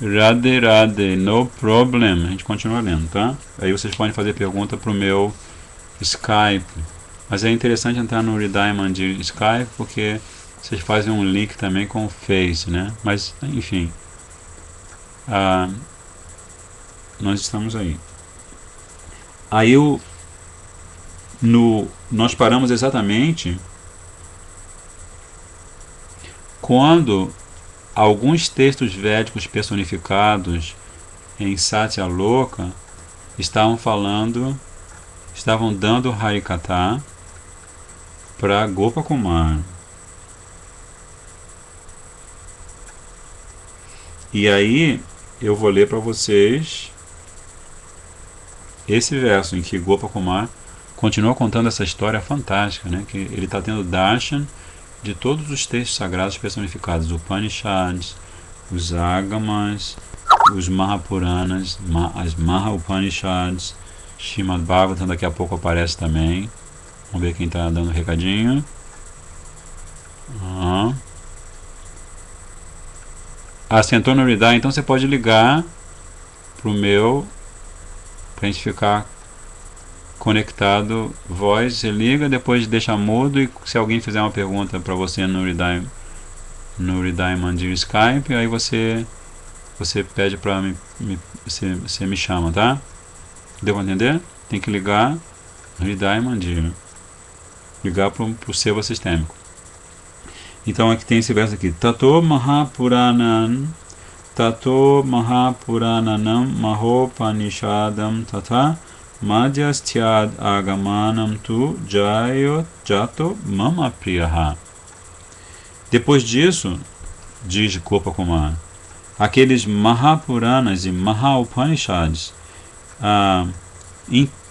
Radhe Radhe, no problem, a gente continua lendo, tá? Aí vocês podem fazer pergunta pro meu Skype, mas é interessante entrar no Hriday Mandir Skype, porque vocês fazem um link também com o Face, né? Mas, enfim, nós estamos aí. Aí nós paramos exatamente quando alguns textos védicos personificados em Satya Loka estavam dando Harikatha para Gopa Kumar. E aí eu vou ler para vocês esse verso em que Gopakumar continua contando essa história fantástica, né? Que ele está tendo darshan de todos os textos sagrados personificados, os Upanishads, os Agamas, os Mahapuranas, as Maha-Upanishads, Srimad Bhagavatam daqui a pouco aparece também. Vamos ver quem está dando recadinho. Assentou no Hridaya, então você pode ligar pro meu, pra gente ficar conectado, voz, você liga, depois deixa mudo, e se alguém fizer uma pergunta para você no Hridaya Mandir Skype, aí você pede para você me chama, tá? Deu para entender? Tem que ligar no Hridaya Mandir, ligar pro servo sistêmico. Então aqui tem esse verso aqui: Tato Mahapuranam Mahopanishadam Tata Madhyastyad Agamanam Tu Jayot Jato Mama Priyaha. Depois disso, diz Gopakumar, aqueles Mahapuranas e Mahaupanishads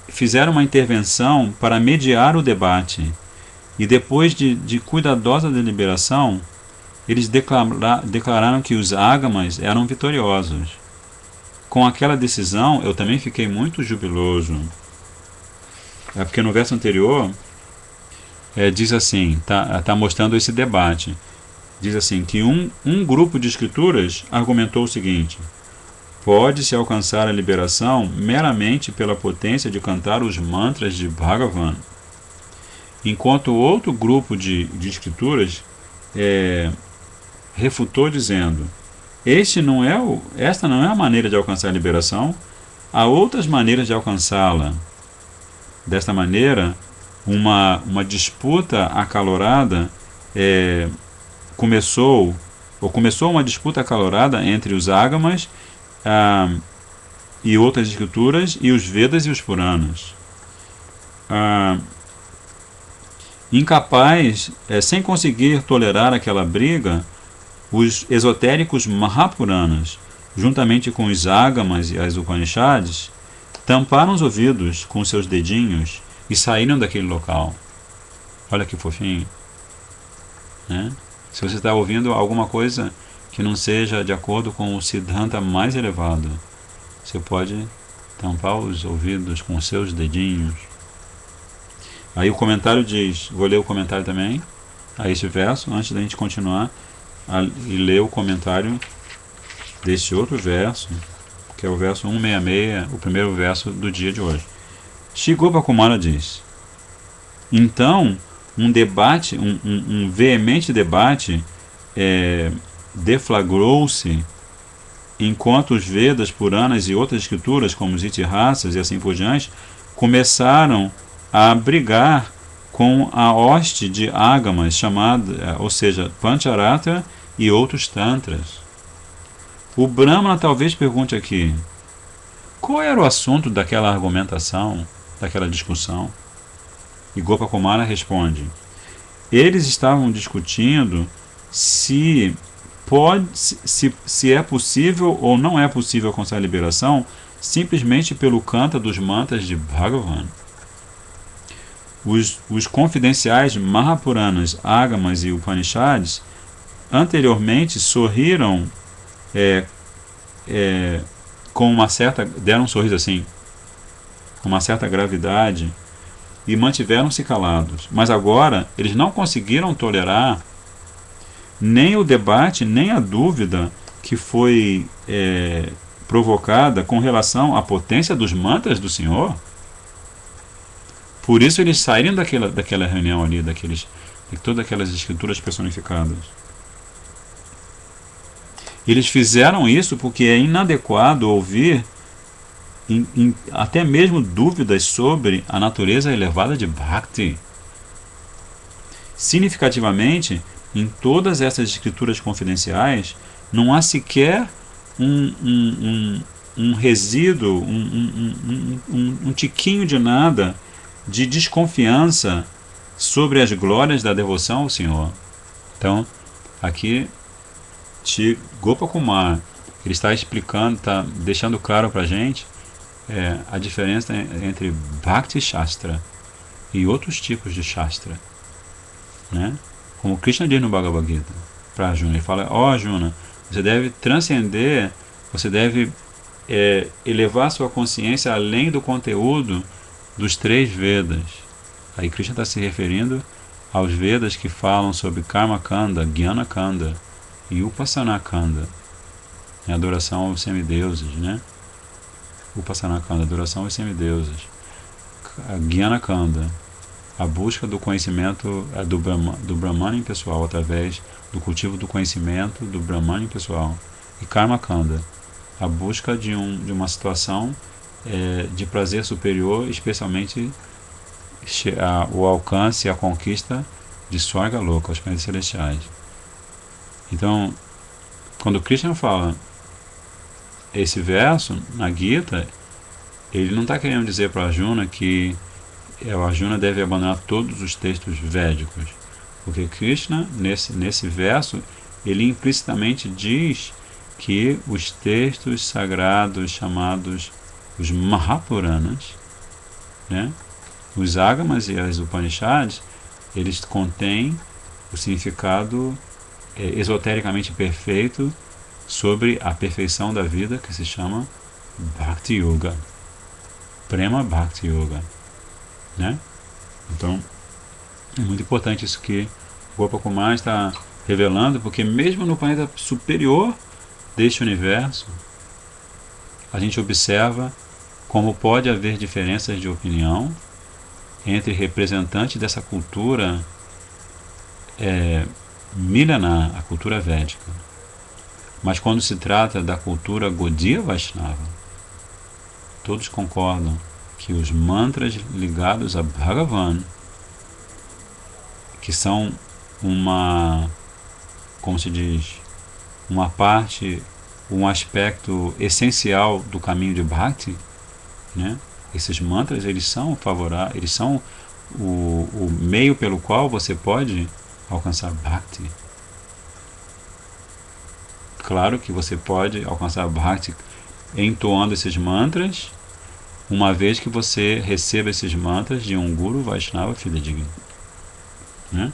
fizeram uma intervenção para mediar o debate. E depois de cuidadosa deliberação, eles declararam que os Agamas eram vitoriosos. Com aquela decisão, eu também fiquei muito jubiloso. Porque no verso anterior, diz assim, tá mostrando esse debate. Diz assim, que um grupo de escrituras argumentou o seguinte: pode-se alcançar a liberação meramente pela potência de cantar os mantras de Bhagavan. Enquanto outro grupo de escrituras refutou dizendo: esta não é a maneira de alcançar a liberação, há outras maneiras de alcançá-la. Desta maneira, uma disputa acalorada começou uma disputa acalorada entre os Agamas e outras escrituras, e os Vedas e os Puranas. Incapaz, sem conseguir tolerar aquela briga, os esotéricos Mahapuranas, juntamente com os Agamas e as Upanishads, tamparam os ouvidos com seus dedinhos e saíram daquele local. Olha que fofinho, né? Se você está ouvindo alguma coisa que não seja de acordo com o Siddhanta mais elevado, você pode tampar os ouvidos com seus dedinhos. Aí o comentário diz, vou ler o comentário também a este verso, antes da gente continuar e ler o comentário deste outro verso, que é o verso 166, o primeiro verso do dia de hoje. Shri Gopakumara diz: então, um veemente debate deflagrou-se enquanto os Vedas, Puranas e outras escrituras, como os Itihasas e assim por diante, começaram a brigar com a hoste de Agamas, chamada, ou seja, Pancharatra e outros Tantras. O Brahmana talvez pergunte aqui: qual era o assunto daquela argumentação, daquela discussão? E Gopakumara responde: eles estavam discutindo se é possível ou não é possível alcançar a liberação simplesmente pelo canto dos mantras de Bhagavan. Os confidenciais Mahapuranas, Agamas e Upanishads anteriormente sorriram com uma certa, deram um sorriso assim, com uma certa gravidade, e mantiveram-se calados. Mas agora eles não conseguiram tolerar nem o debate, nem a dúvida que foi provocada com relação à potência dos mantras do Senhor. Por isso eles saíram daquela reunião ali, de todas aquelas escrituras personificadas. Eles fizeram isso porque é inadequado ouvir até mesmo dúvidas sobre a natureza elevada de Bhakti. Significativamente, em todas essas escrituras confidenciais, não há sequer um resíduo, um tiquinho de nada de desconfiança sobre as glórias da devoção ao Senhor. Então, aqui, Gopakumar ele está explicando, está deixando claro para a gente a diferença entre Bhakti Shastra e outros tipos de Shastra, né? Como Krishna diz no Bhagavad Gita para Arjuna, ele fala: Arjuna, você deve transcender, você deve elevar sua consciência além do conteúdo dos 3 Vedas. Aí Krishna está se referindo aos Vedas que falam sobre Karma Kanda, Jnana Kanda e Upasana Kanda, a adoração aos semideuses, né? Upasana Kanda, adoração aos semideuses. Jnana Kanda, a busca do conhecimento do Brahman impessoal através do cultivo do conhecimento do Brahman impessoal. E Karma Kanda, a busca de uma situação de prazer superior, especialmente o alcance e a conquista de Swarga Loka, os planetas celestiais. Então, quando Krishna fala esse verso na Gita, ele não está querendo dizer para Arjuna que o Arjuna deve abandonar todos os textos védicos, porque Krishna, nesse verso, ele implicitamente diz que os textos sagrados chamados os Mahapuranas, né, os Agamas e as Upanishads, eles contêm o significado esotericamente perfeito sobre a perfeição da vida, que se chama Bhakti Yoga, Prema Bhakti Yoga, né? Então é muito importante isso que Gopakumar está revelando, porque mesmo no planeta superior deste universo, a gente observa como pode haver diferenças de opinião entre representantes dessa cultura milenar, a cultura védica. Mas quando se trata da cultura Gaudiya Vaishnava, todos concordam que os mantras ligados a Bhagavan, que são como se diz, uma parte, um aspecto essencial do caminho de Bhakti, né? Esses mantras, eles são favoráveis, eles são o meio pelo qual você pode alcançar Bhakti. Claro que você pode alcançar Bhakti entoando esses mantras, uma vez que você receba esses mantras de um Guru Vaishnava fidedigno, né?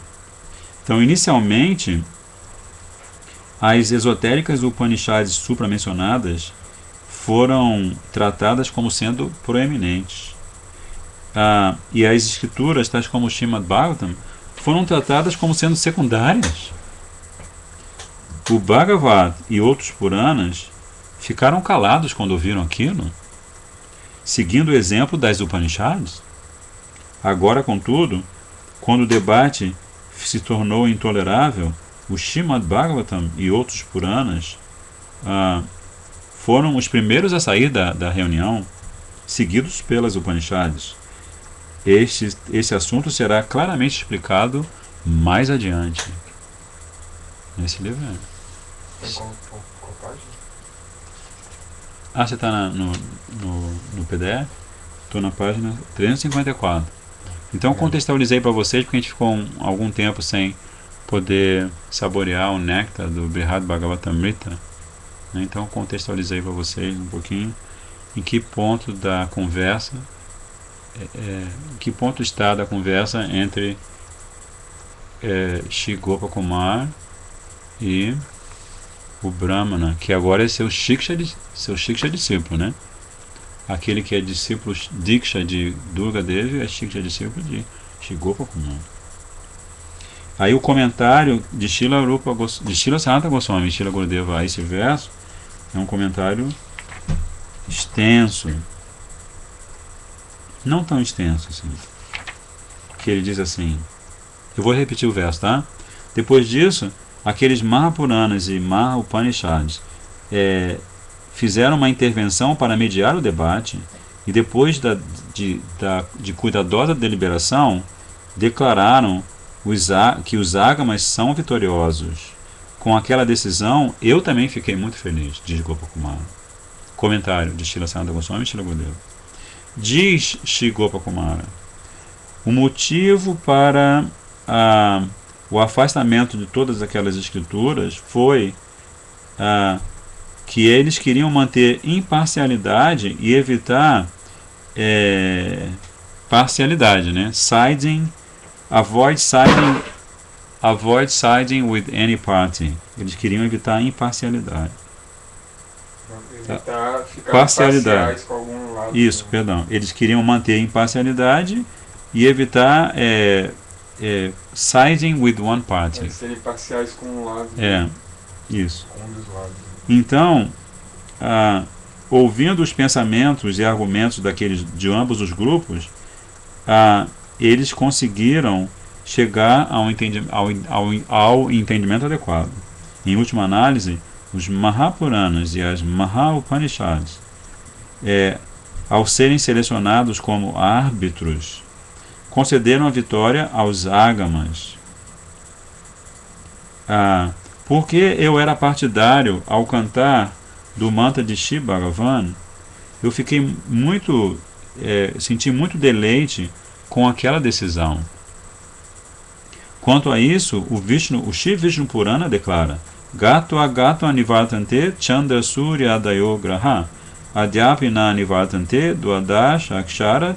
Então, inicialmente, as esotéricas Upanishads supramencionadas foram tratadas como sendo proeminentes. E as escrituras, tais como o Srimad Bhagavatam, foram tratadas como sendo secundárias. O Bhagavad e outros Puranas ficaram calados quando ouviram aquilo, seguindo o exemplo das Upanishads. Agora, contudo, quando o debate se tornou intolerável, o Srimad Bhagavatam e outros Puranas foram os primeiros a sair da reunião, seguidos pelas Upanishads. Esse assunto será claramente explicado mais adiante nesse livro. Qual página? Você está no PDF? Estou na página 354. Então contextualizei para vocês, porque a gente ficou algum tempo sem poder saborear o néctar do Brihad Bhagavatamrita, né? Então contextualizei para vocês um pouquinho em que ponto da conversa, em que ponto está da conversa entre Shri Gopakumar e o Brahmana, que agora é seu Shiksha discípulo, né? Aquele que é discípulo Diksha de Durga Devi é Shiksha discípulo de Shri Gopakumar. Aí o comentário de Srila Sanatana Goswami e Srila Gurudeva a esse verso é um comentário extenso, não tão extenso assim, que ele diz assim, eu vou repetir o verso, tá? Depois disso, aqueles Mahapuranas e Mahapunishads fizeram uma intervenção para mediar o debate e depois de cuidadosa deliberação declararam que os Agamas são vitoriosos. Com aquela decisão, eu também fiquei muito feliz, diz Gopakumara. Comentário de Srila Sanatana Goswami e Srila Gurudeva. Diz Shri Gopakumara, o motivo para o afastamento de todas aquelas escrituras foi que eles queriam manter imparcialidade e evitar parcialidade, né? Avoid siding with any party. Eles queriam evitar imparcialidade. Evitar ficar Parcialidade. parciais com algum lado. Isso, perdão. Eles queriam manter imparcialidade e evitar siding with one party. Serem parciais com um lado. Isso. Com um dos lados. Então, ouvindo os pensamentos e argumentos de ambos os grupos, eles conseguiram chegar ao entendimento adequado. Em última análise, os Mahapuranas e as Mahaupanishads, ao serem selecionados como árbitros, concederam a vitória aos Agamas. Porque eu era partidário ao cantar do mantra de Shiv Bhagavan, eu fiquei senti muito deleite com aquela decisão. Quanto a isso, o Shiv Vishnu Purana declara: Gato anivartante chandra surya adayo graha adyapina anivartante duadash akshara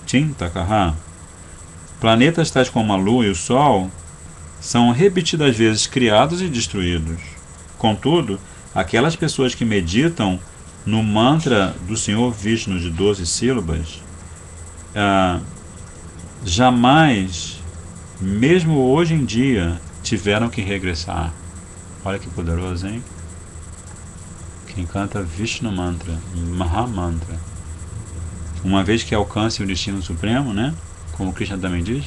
chintakaha. Planetas tais como a Lua e o Sol são repetidas vezes criados e destruídos. Contudo, aquelas pessoas que meditam no mantra do Senhor Vishnu de 12 sílabas jamais, mesmo hoje em dia, tiveram que regressar. Olha que poderoso, hein? Quem canta Vishnu Mantra, Mahamantra, uma vez que alcance o destino supremo, né? Como Krishna também diz,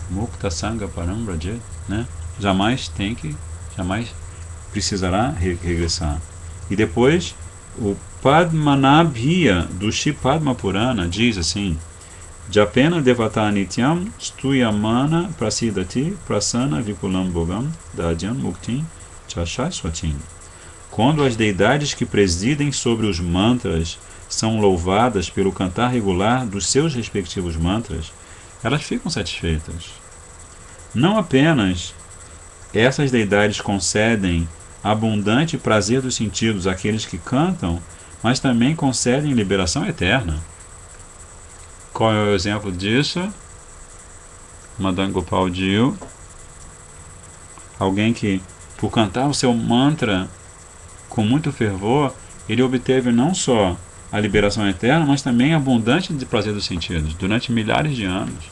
Mukta Sangha Param Brajet, né? Jamais precisará regressar. E depois, o Padmanabhiya do Shiv Padma Purana diz assim: Japena Devata Nityam Stuyamana Prasidati Prasana Vikulam Bogam Dadyan Muktim Chashaswatim. Quando as deidades que presidem sobre os mantras são louvadas pelo cantar regular dos seus respectivos mantras, elas ficam satisfeitas. Não apenas essas deidades concedem abundante prazer dos sentidos àqueles que cantam, mas também concedem liberação eterna. Qual é o exemplo disso? Madan Gopal Dil, alguém que, por cantar o seu mantra com muito fervor, ele obteve não só a liberação eterna, mas também abundante de prazer dos sentidos, durante milhares de anos.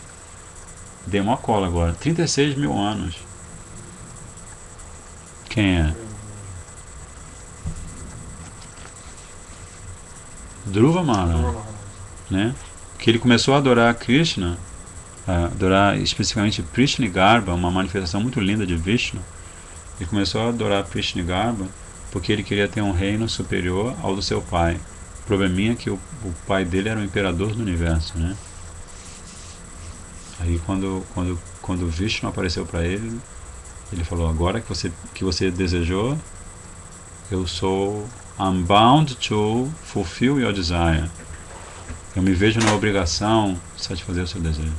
Dei uma cola agora, 36 mil anos. Quem é? Dhruva Maharaj, né? Que ele começou a adorar Krishna, adorar especificamente Prishnigarba, uma manifestação muito linda de Vishnu. Ele começou a adorar Prishnigarba porque ele queria ter um reino superior ao do seu pai. O probleminha é que o pai dele era o imperador do universo, né? Aí quando Vishnu apareceu para ele, ele falou: agora que você desejou, I'm bound to fulfill your desire. Eu me vejo na obrigação de satisfazer o seu desejo.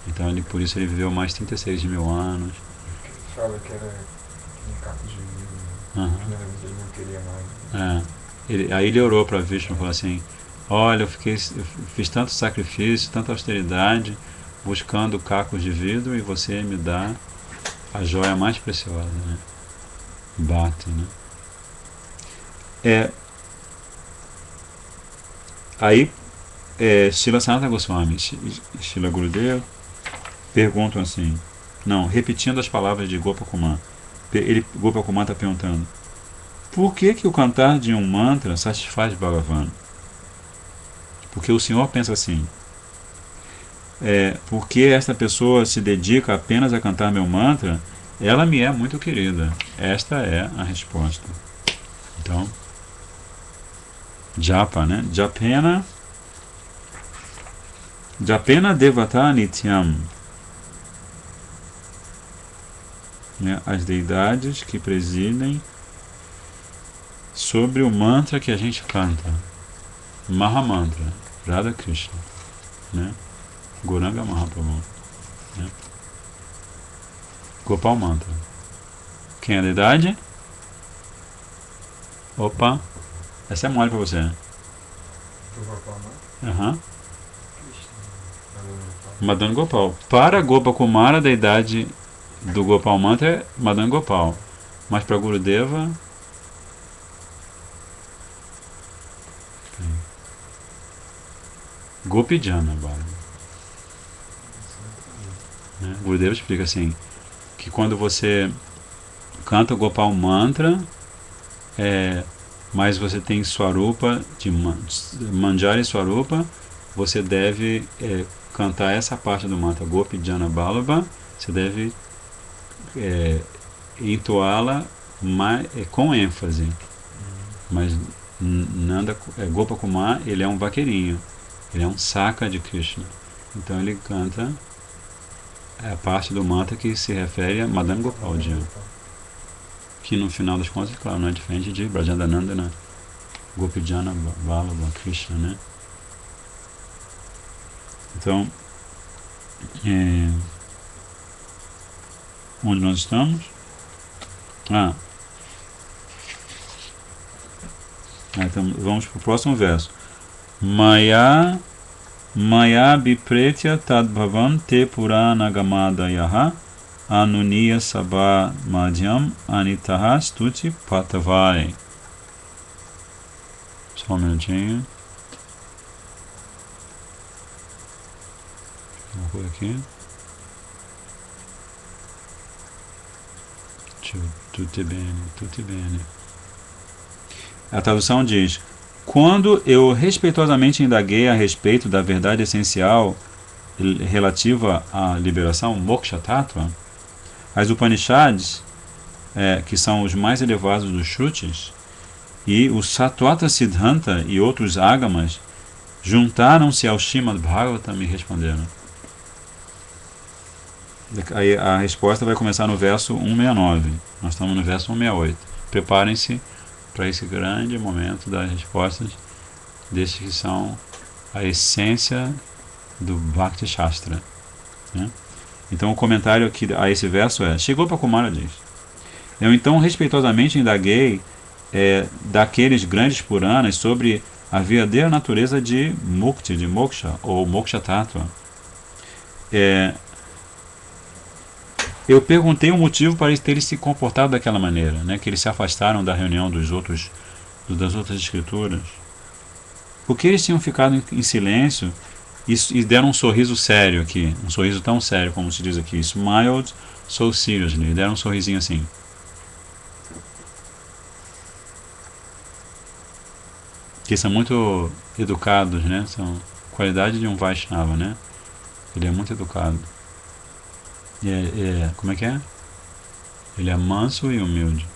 Então por isso ele viveu mais 36 mil anos. Fala que era um caco de vidro, ele não queria mais. Aí ele orou para Vishnu e falou assim: olha, eu fiz tanto sacrifício, tanta austeridade, buscando cacos de vidro, e você me dá a joia mais preciosa, né? Bhakti, né? Aí Srila Sanatana Goswami e Srila Gurudev perguntam assim, repetindo as palavras de Gopakumar. Gopakumar está perguntando: por que o cantar de um mantra satisfaz Bhagavan? Porque o Senhor pensa assim: porque esta pessoa se dedica apenas a cantar meu mantra, ela me é muito querida. Esta é a resposta. Então, Japa, né? Japena Devata Nityam, né? As deidades que presidem sobre o mantra que a gente canta. Mahamantra, Radha Krishna, né? Gauranga Mahaprabhu, né? Gopal Mantra. Quem é a deidade? Opa, essa é mole pra você. Do Gopal Mantra? Aham. Krishna. Madonna Gopal. Para Gopakumara, da idade do Gopal Mantra, é Madonna Gopal. Mas para Gurudeva... Gopijana, Bárbara. Né? Gurudeva explica assim, que quando você canta o Gopal Mantra, mas você tem Swarupa, de Manjari Swarupa, você deve cantar essa parte do mantra Gopijana Balaba, você deve entoá-la com ênfase. Mas Nanda, Gopakumar, ele é um vaqueirinho, ele é um saka de Krishna. Então ele canta a parte do mantra que se refere a Madan Gopal Jana, que no final das contas, claro, não é diferente de Brajandanandana, Gopijana Vallabha Krishna, né? Então, onde nós estamos? Então, vamos para o próximo verso. Maya bipretya tadbhavam te purana gamadayaha anuniya sabha madhyam anitaha stuti patavai. Só um minutinho. Vamos por aqui. Tutti bene. A tradução diz: quando eu respeitosamente indaguei a respeito da verdade essencial relativa à liberação, Moksha Tattva, as Upanishads, que são os mais elevados dos Shrutis, e o Sattwata Siddhanta e outros Agamas, juntaram-se ao Srimad Bhagavatam e responderam. Aí a resposta vai começar no verso 169. Nós estamos no verso 168. Preparem-se para esse grande momento das respostas destes que são a essência do Bhakti Shastra, né? Então o comentário aqui a esse verso é: chegou para Kumara diz: eu então respeitosamente indaguei daqueles grandes Puranas sobre a verdadeira natureza de Mukti, de Moksha, ou Moksha Tattva. Eu perguntei o motivo para eles se comportado daquela maneira, né, que eles se afastaram da reunião das outras escrituras. Porque eles tinham ficado em silêncio e deram um sorriso sério aqui, um sorriso tão sério como se diz aqui, smiled so seriously, deram um sorrisinho assim. Que são muito educados, né? São qualidade de um Vaishnava, né? Ele é muito educado. Como é que é? Ele é manso e humilde.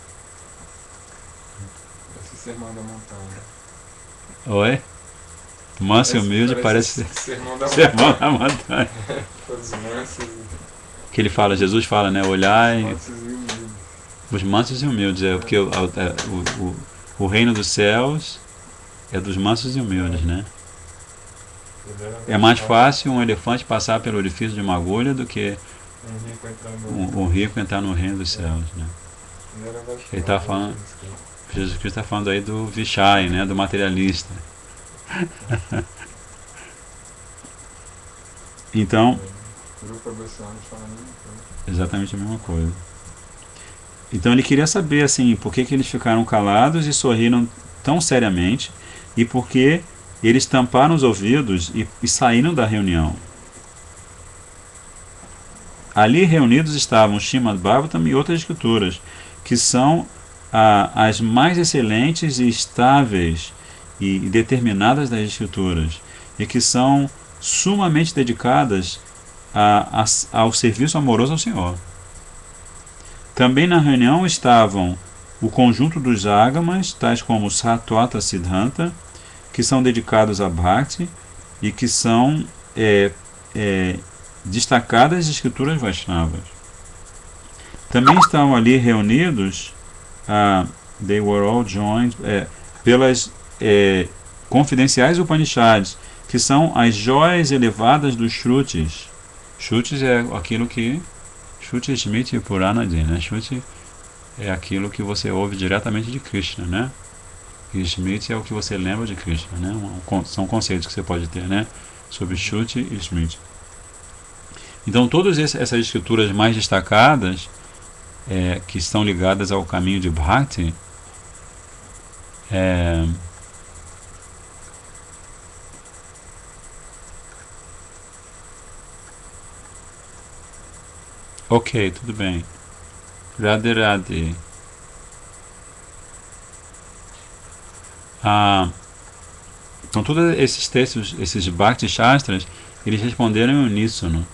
Esse sermão da montanha. Oi? Manso e humilde parece sermão da montanha. Todos mansos. Que ele fala, Jesus fala, né? Olhar e... mansos e humildes. Os mansos e humildes, porque o reino dos céus é dos mansos e humildes, né? É mais fácil um elefante passar pelo orifício de uma agulha do que um rico entrar no reino dos céus, né? Ele está falando, Jesus Cristo está falando aí do Vishai, né? Do materialista. Então, exatamente a mesma coisa. Então ele queria saber assim, por que eles ficaram calados e sorriram tão seriamente e por que eles tamparam os ouvidos e saíram da reunião. Ali reunidos estavam Srimad Bhagavatam e outras escrituras, que são as mais excelentes e estáveis e determinadas das escrituras, e que são sumamente dedicadas ao serviço amoroso ao Senhor. Também na reunião estavam o conjunto dos Agamas, tais como Sattwata Siddhanta, que são dedicados a Bhakti e que são destacadas escrituras Vaishnavas. Também estavam ali reunidos, they were all joined, pelas confidenciais Upanishads, que são as joias elevadas dos Shrutis. Shrutis é aquilo que Shruti Smriti Purana diz, né? Shruti é aquilo que você ouve diretamente de Krishna, né? E Smriti é o que você lembra de Krishna, né? São conceitos que você pode ter, né? Sobre Shruti e Smriti. Então, todas essas escrituras mais destacadas, que estão ligadas ao caminho de Bhakti, ok, tudo bem. Radhe Radhe. Então, todos esses textos, esses Bhakti Shastras, eles responderam em uníssono.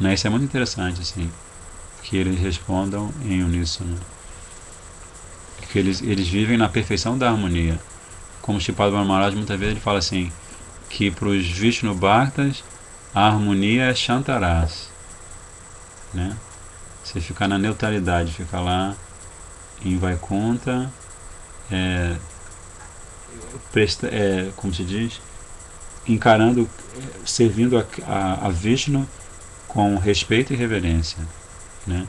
Né? Isso é muito interessante, assim, que eles respondam em uníssono. Que eles vivem na perfeição da harmonia. Como Sripad Maharaj muitas vezes ele fala assim, que para os Vishnu Bhaktas a harmonia é Shantaras, né? Você fica na neutralidade, fica lá em Vaikuntha, como se diz, encarando, servindo a Vishnu com respeito e reverência, né?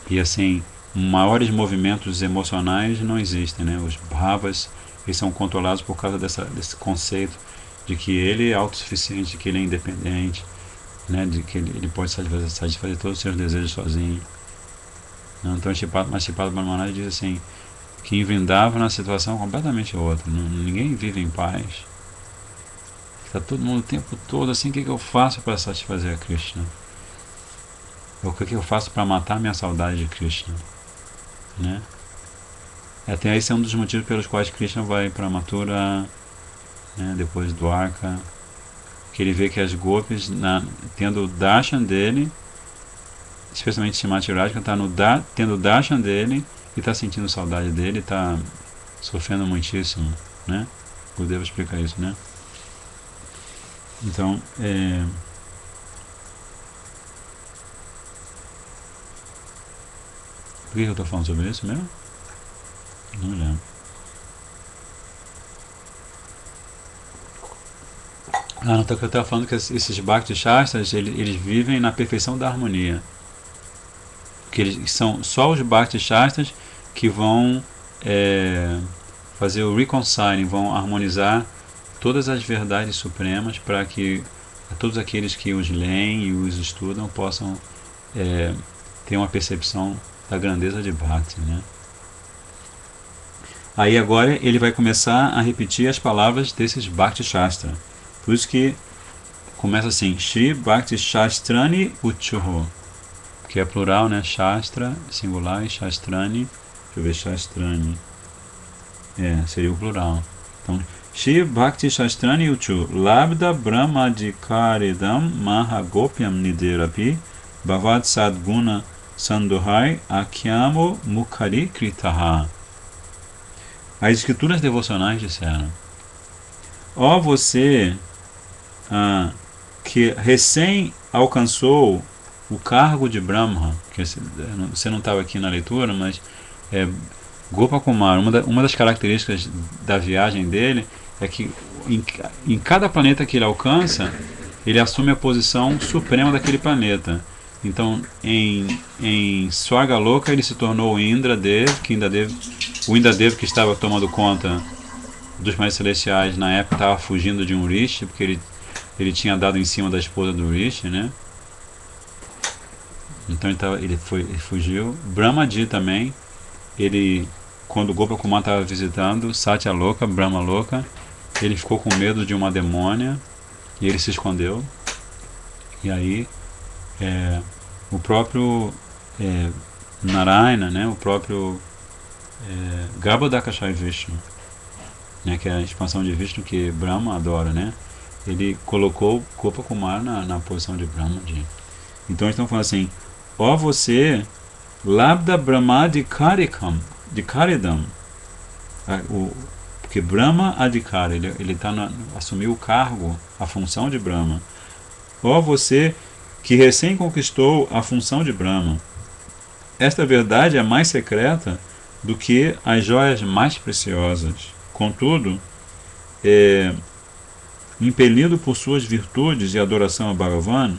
E assim, maiores movimentos emocionais não existem, né? Os bhavas, eles são controlados por causa desse conceito de que ele é autossuficiente, de que ele é independente, né? De que ele pode satisfazer todos os seus desejos sozinho. Então, Sripad Maharaj diz assim, que em Vrindavana a situação é completamente outra. Ninguém vive em paz. Está todo mundo o tempo todo assim, o que eu faço para satisfazer a Krishna? O que eu faço para matar minha saudade de Krishna? Né? Até esse é um dos motivos pelos quais Krishna vai para Mathura, né, depois Dwarka, que ele vê que as gopis, tendo o darshan dele, especialmente Srimati Radhika, está tendo o darshan dele e está sentindo saudade dele, está sofrendo muitíssimo, né? O Gurudeva explica isso, né? Então, por que eu estou falando sobre isso mesmo? Não me lembro. Não, eu estava falando que esses Bhakti Shastras, eles vivem na perfeição da harmonia. Que eles são só os Bhakti Shastras que vão fazer o reconciling, vão harmonizar todas as verdades supremas para que todos aqueles que os leem e os estudam possam ter uma percepção da grandeza de Bhakti, né? Aí agora ele vai começar a repetir as palavras desses Bhakti Shastra. Por isso que começa assim, Shri Bhakti Shastrani Uchuho, que é plural, né? Shastra, singular, e Shastrani, deixa eu ver, Shastrani, seria o plural. Então, Shri Bhakti Shastrani Uchu, Labda Brahmadikaridam Mahagopyam Niderapi, Bhavad Sadguna Sandohai Akyamo Mukhari Kritaha. As escrituras devocionais disseram: ó você que recém alcançou o cargo de Brahma, que você não estava aqui na leitura, mas Gopakumar, uma das características da viagem dele é que em cada planeta que ele alcança, ele assume a posição suprema daquele planeta. Então, em Swargaloka ele se tornou o Indradev, o Indradev que estava tomando conta dos mais celestiais na época estava fugindo de um Rishi, porque ele tinha dado em cima da esposa do Rishi, né? Então ele fugiu. Brahmaji também, quando Gopakumar estava visitando Satya Loka, Brahma Loka, ele ficou com medo de uma demônia e ele se escondeu. E aí o próprio Narayana, né, o próprio Garbhodakashai Vishnu, né, que é a expansão de Vishnu que Brahma adora, né, ele colocou Gopakumar na posição de Brahmaji. Então eles estão falando assim: ó você, Labda Brahma de Karidam, porque Brahma Adhikara, ele assumiu o cargo, a função de Brahma. Ó você que recém conquistou a função de Brahma. Esta verdade é mais secreta do que as joias mais preciosas. Contudo, impelido por suas virtudes e adoração a Bhagavan,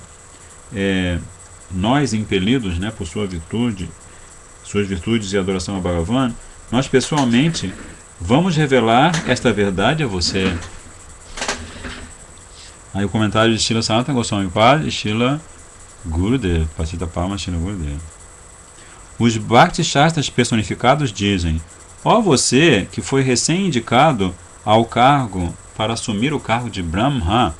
nós impelidos, né, por sua virtude, suas virtudes e adoração a Bhagavan, nós pessoalmente vamos revelar esta verdade a você. Aí o comentário de Srila Sanatana Goswami Pad e Srila Gurudev, Patita Palma Srila Gurudev. Os Bhakti Shastras personificados dizem: ó você que foi recém-indicado ao cargo para assumir o cargo de Brahma.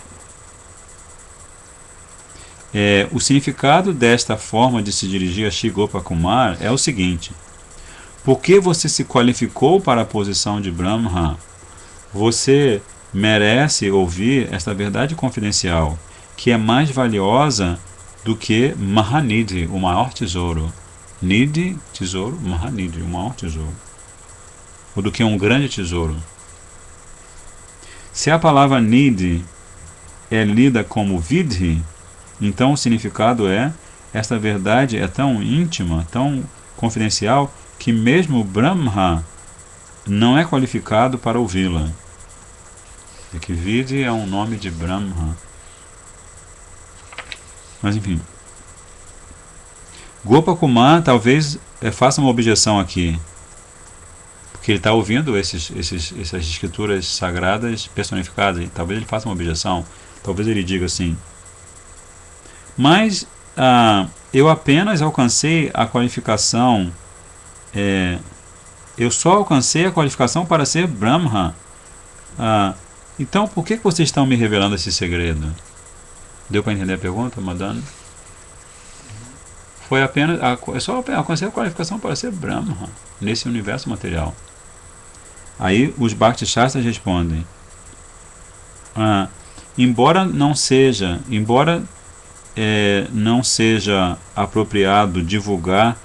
O significado desta forma de se dirigir a Shri Gopakumar é o seguinte: porque você se qualificou para a posição de Brahma, você merece ouvir esta verdade confidencial, que é mais valiosa do que Mahanidhi, o maior tesouro. Nidhi, tesouro, Mahanidhi, o maior tesouro. Ou do que um grande tesouro. Se a palavra Nidhi é lida como Vidhi, então o significado é: esta verdade é tão íntima, tão confidencial, que mesmo Brahma não é qualificado para ouvi-la. E que Vidhi é um nome de Brahma. Mas enfim. Gopakumar talvez faça uma objeção aqui, porque ele está ouvindo essas escrituras sagradas personificadas. Talvez ele faça uma objeção. Talvez ele diga assim: mas eu apenas alcancei a qualificação, eu só alcancei a qualificação para ser Brahma. Então por que vocês estão me revelando esse segredo? Deu para entender a pergunta, Madonna? Foi apenas, eu só alcancei a qualificação para ser Brahma nesse universo material. Aí os Bhakti Shastras respondem: embora não seja apropriado divulgar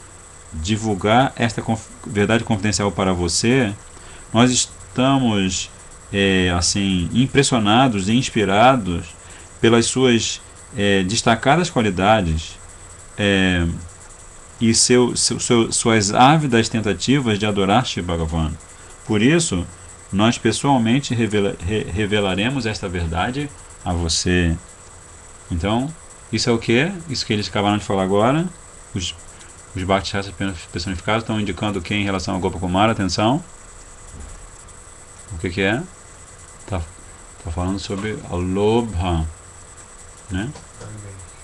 esta verdade confidencial para você, nós estamos assim impressionados e inspirados pelas suas destacadas qualidades e suas ávidas tentativas de adorar Shri Bhagavan. Por isso, nós pessoalmente revelaremos esta verdade a você. Então, isso é o que? Isso que eles acabaram de falar agora. Os Bhakti Shastras personificados estão indicando o que em relação ao Gopakumar? Atenção. O que é? Está falando sobre a Lobha, né?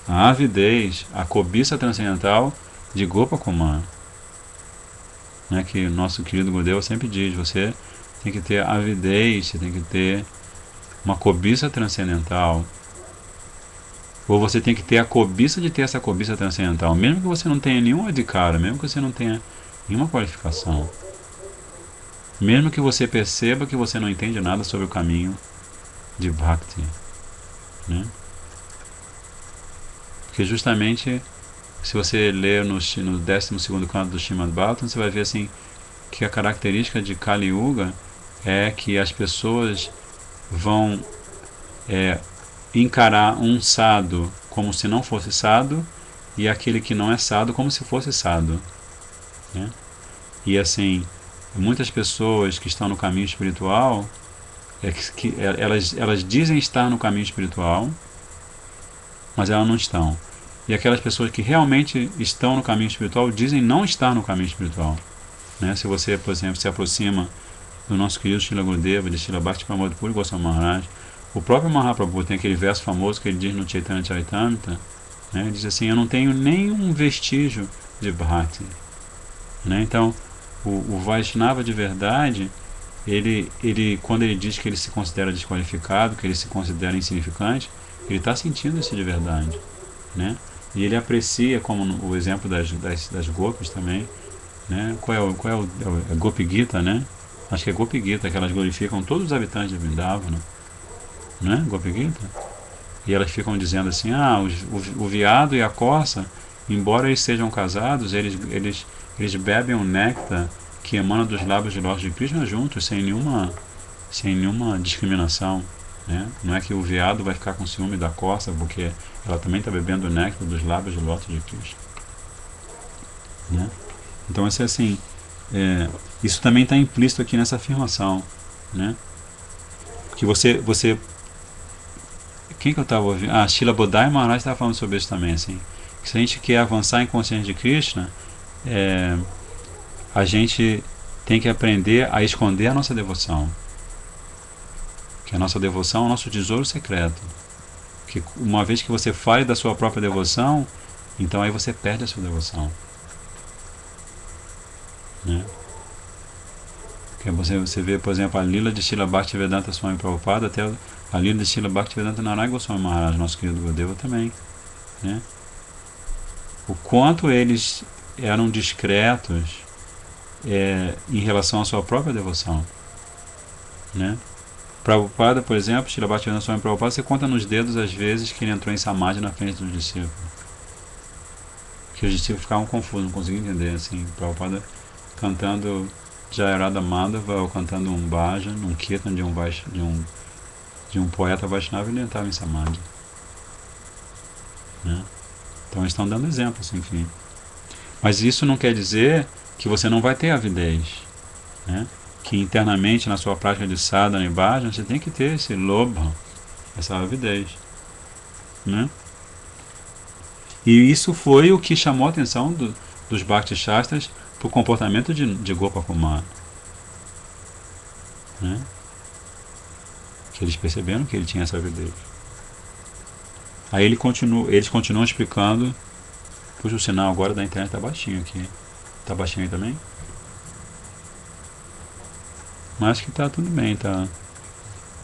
A avidez, a cobiça transcendental de Gopakumar, né? Que o nosso querido Gurudeva sempre diz: você tem que ter avidez, você tem que ter uma cobiça transcendental. Ou você tem que ter a cobiça de ter essa cobiça transcendental, mesmo que você não tenha nenhum adhikara, mesmo que você não tenha nenhuma qualificação, mesmo que você perceba que você não entende nada sobre o caminho de Bhakti, né? Porque justamente, se você ler no 12º canto do Srimad Bhagavatam, você vai ver assim, que a característica de Kali Yuga é que as pessoas vão encarar um sadhu como se não fosse sadhu, e aquele que não é sadhu como se fosse sadhu, né? E assim, muitas pessoas que estão no caminho espiritual, elas dizem estar no caminho espiritual, mas elas não estão. E aquelas pessoas que realmente estão no caminho espiritual dizem não estar no caminho espiritual, né? Se você, por exemplo, se aproxima do nosso querido Srila Gurudeva, de Srila Bhakti Pramod Puri Goswami Maharaj, o próprio Mahaprabhu tem aquele verso famoso que ele diz no Chaitanya Charitamrita, né? Ele diz assim: eu não tenho nenhum vestígio de Bhakti, né? Então, o Vaishnava de verdade, ele, quando ele diz que ele se considera desqualificado, que ele se considera insignificante, ele está sentindo isso de verdade, né? E ele aprecia, como o exemplo das gopis também, né? Qual é o Gopi Gita, né? Acho que é Gopi Gita, que elas glorificam todos os habitantes de Vrindavana, né? Gopi Gita. E elas ficam dizendo assim: o veado e a corça, embora eles sejam casados, eles bebem o néctar que emana dos lábios de Lorde de Krishna juntos, sem nenhuma discriminação, né? Não é que o veado vai ficar com ciúme da corça porque ela também está bebendo o néctar dos lábios de Lorde de Krishna, né? Então isso é assim, isso também está implícito aqui nessa afirmação, né? Que você quem que eu estava ouvindo? Srila Bodhai Maharaj estava falando sobre isso também, assim, que se a gente quer avançar em consciência de Krishna, a gente tem que aprender a esconder a nossa devoção. Que a nossa devoção é o nosso tesouro secreto. Que uma vez que você fale da sua própria devoção, então aí você perde a sua devoção. Né? Que você vê, por exemplo, a Lila de Srila Bhaktivedanta Swami Prabhupada, até a Lila de Srila Bhaktivedanta Narayana Goswami Maharaj, nosso querido Gurudeva também. Né? O quanto eles eram discretos em relação à sua própria devoção. Né? Prabhupada, por exemplo, Srila Bhaktivedanta Swami Prabhupada, você conta nos dedos as vezes que ele entrou em samadhi na frente dos discípulos. Que os discípulos ficavam confusos, não conseguiam entender. Assim, Prabhupada cantando Jayarada Madhava ou cantando um bhajan, um kirtan de um poeta Vaishnava, ele entrava em samadhi. Né? Então eles estão dando exemplos, enfim. Mas isso não quer dizer que você não vai ter avidez. Né? Que internamente na sua prática de sadhana e bhajan você tem que ter esse lobha, essa avidez. Né? E isso foi o que chamou a atenção dos Bhakti Shastras para o comportamento de Gopakumar. Né? Que eles perceberam que ele tinha essa avidez. Aí eles continuam explicando. Puxa, o sinal agora da internet está baixinho aqui. Está baixinho aí também? Mas acho que está tudo bem.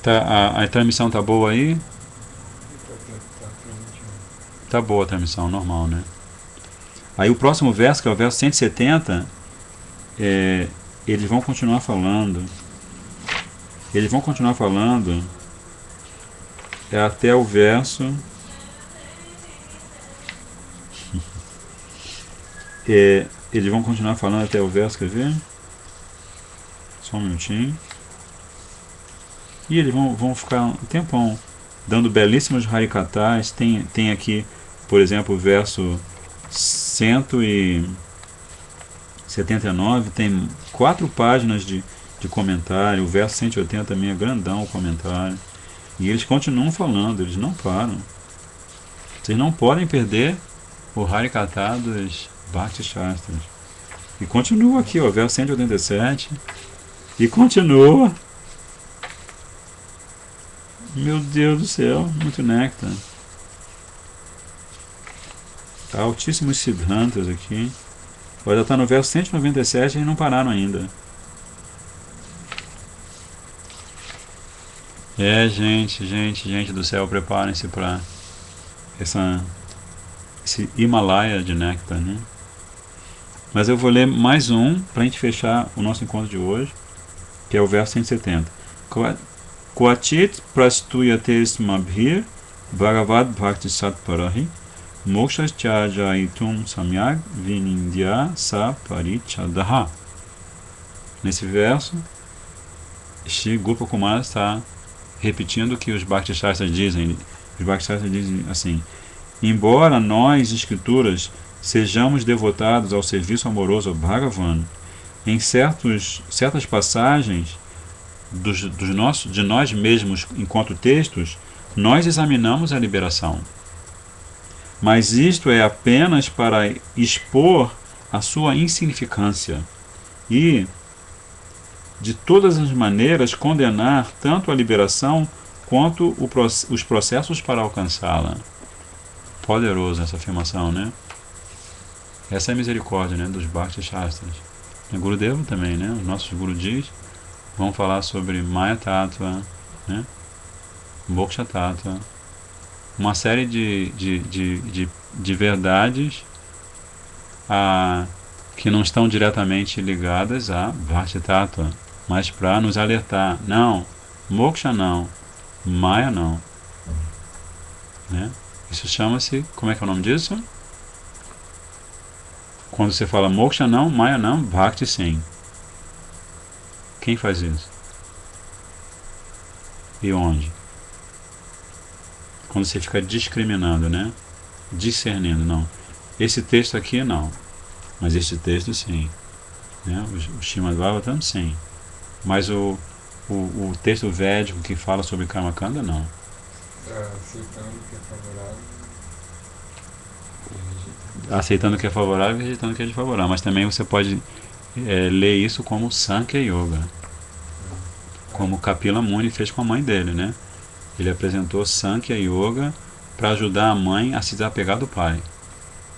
A transmissão está boa aí? Está boa a transmissão, normal, né? Aí o próximo verso, que é o verso 170, eles vão continuar falando. Eles vão continuar falando até o verso. Eles vão continuar falando até o verso, quer ver? Só um minutinho. E eles vão ficar um tempão dando belíssimos harikatas. Tem aqui, por exemplo, o verso 179, tem 4 páginas de comentário. O verso 180 também é grandão o comentário. E eles continuam falando, eles não param. Vocês não podem perder o harikata dos Bhakti Shastras. E continua aqui, ó, verso 187. E continua. Meu Deus do céu, muito néctar. Altíssimos siddhantas aqui. Já está no verso 197 e não pararam ainda. Gente do céu, preparem-se para esse Himalaia de néctar, né? Mas eu vou ler mais um para a gente fechar o nosso encontro de hoje, que é o verso 170. Kvachit prastuyates mabhir bhagavad bhakti satparahi mokshachajaitum samyag vinindya sa parichadaha. Nesse verso, Shri Gopakumar está repetindo o que os Bhakti Shastras dizem. Os Bhakti Shastras dizem assim: embora nós, escrituras, sejamos devotados ao serviço amoroso ao Bhagavan, em certas passagens de nós mesmos, enquanto textos, nós examinamos a liberação. Mas isto é apenas para expor a sua insignificância e, de todas as maneiras, condenar tanto a liberação quanto os processos para alcançá-la. Poderoso essa afirmação, né? Essa é a misericórdia, né, dos Bhakti Shastras. E Gurudeva também, né? Os nossos Gurudis vão falar sobre Maya Tattva, né? Moksha Tattva, uma série de verdades que não estão diretamente ligadas a Bhakti Tattva, mas para nos alertar: não, Moksha não, Maya não. Né? Isso chama-se, como é que é o nome disso? Quando você fala Moksha não, Maya não, Bhakti sim. Quem faz isso? E onde? Quando você fica discriminando, né? Discernindo, não. Esse texto aqui não, mas este texto sim. Né? O Srimad Bhagavatam sim. Mas o texto védico que fala sobre Karma Kanda, não. Aceitando o que é favorável. Aceitando o que é favorável e rejeitando o que é desfavorável. Mas também você pode lê isso como Sankhya Yoga, como Kapila Muni fez com a mãe dele, né? Ele apresentou Sankhya Yoga para ajudar a mãe a se desapegar do pai,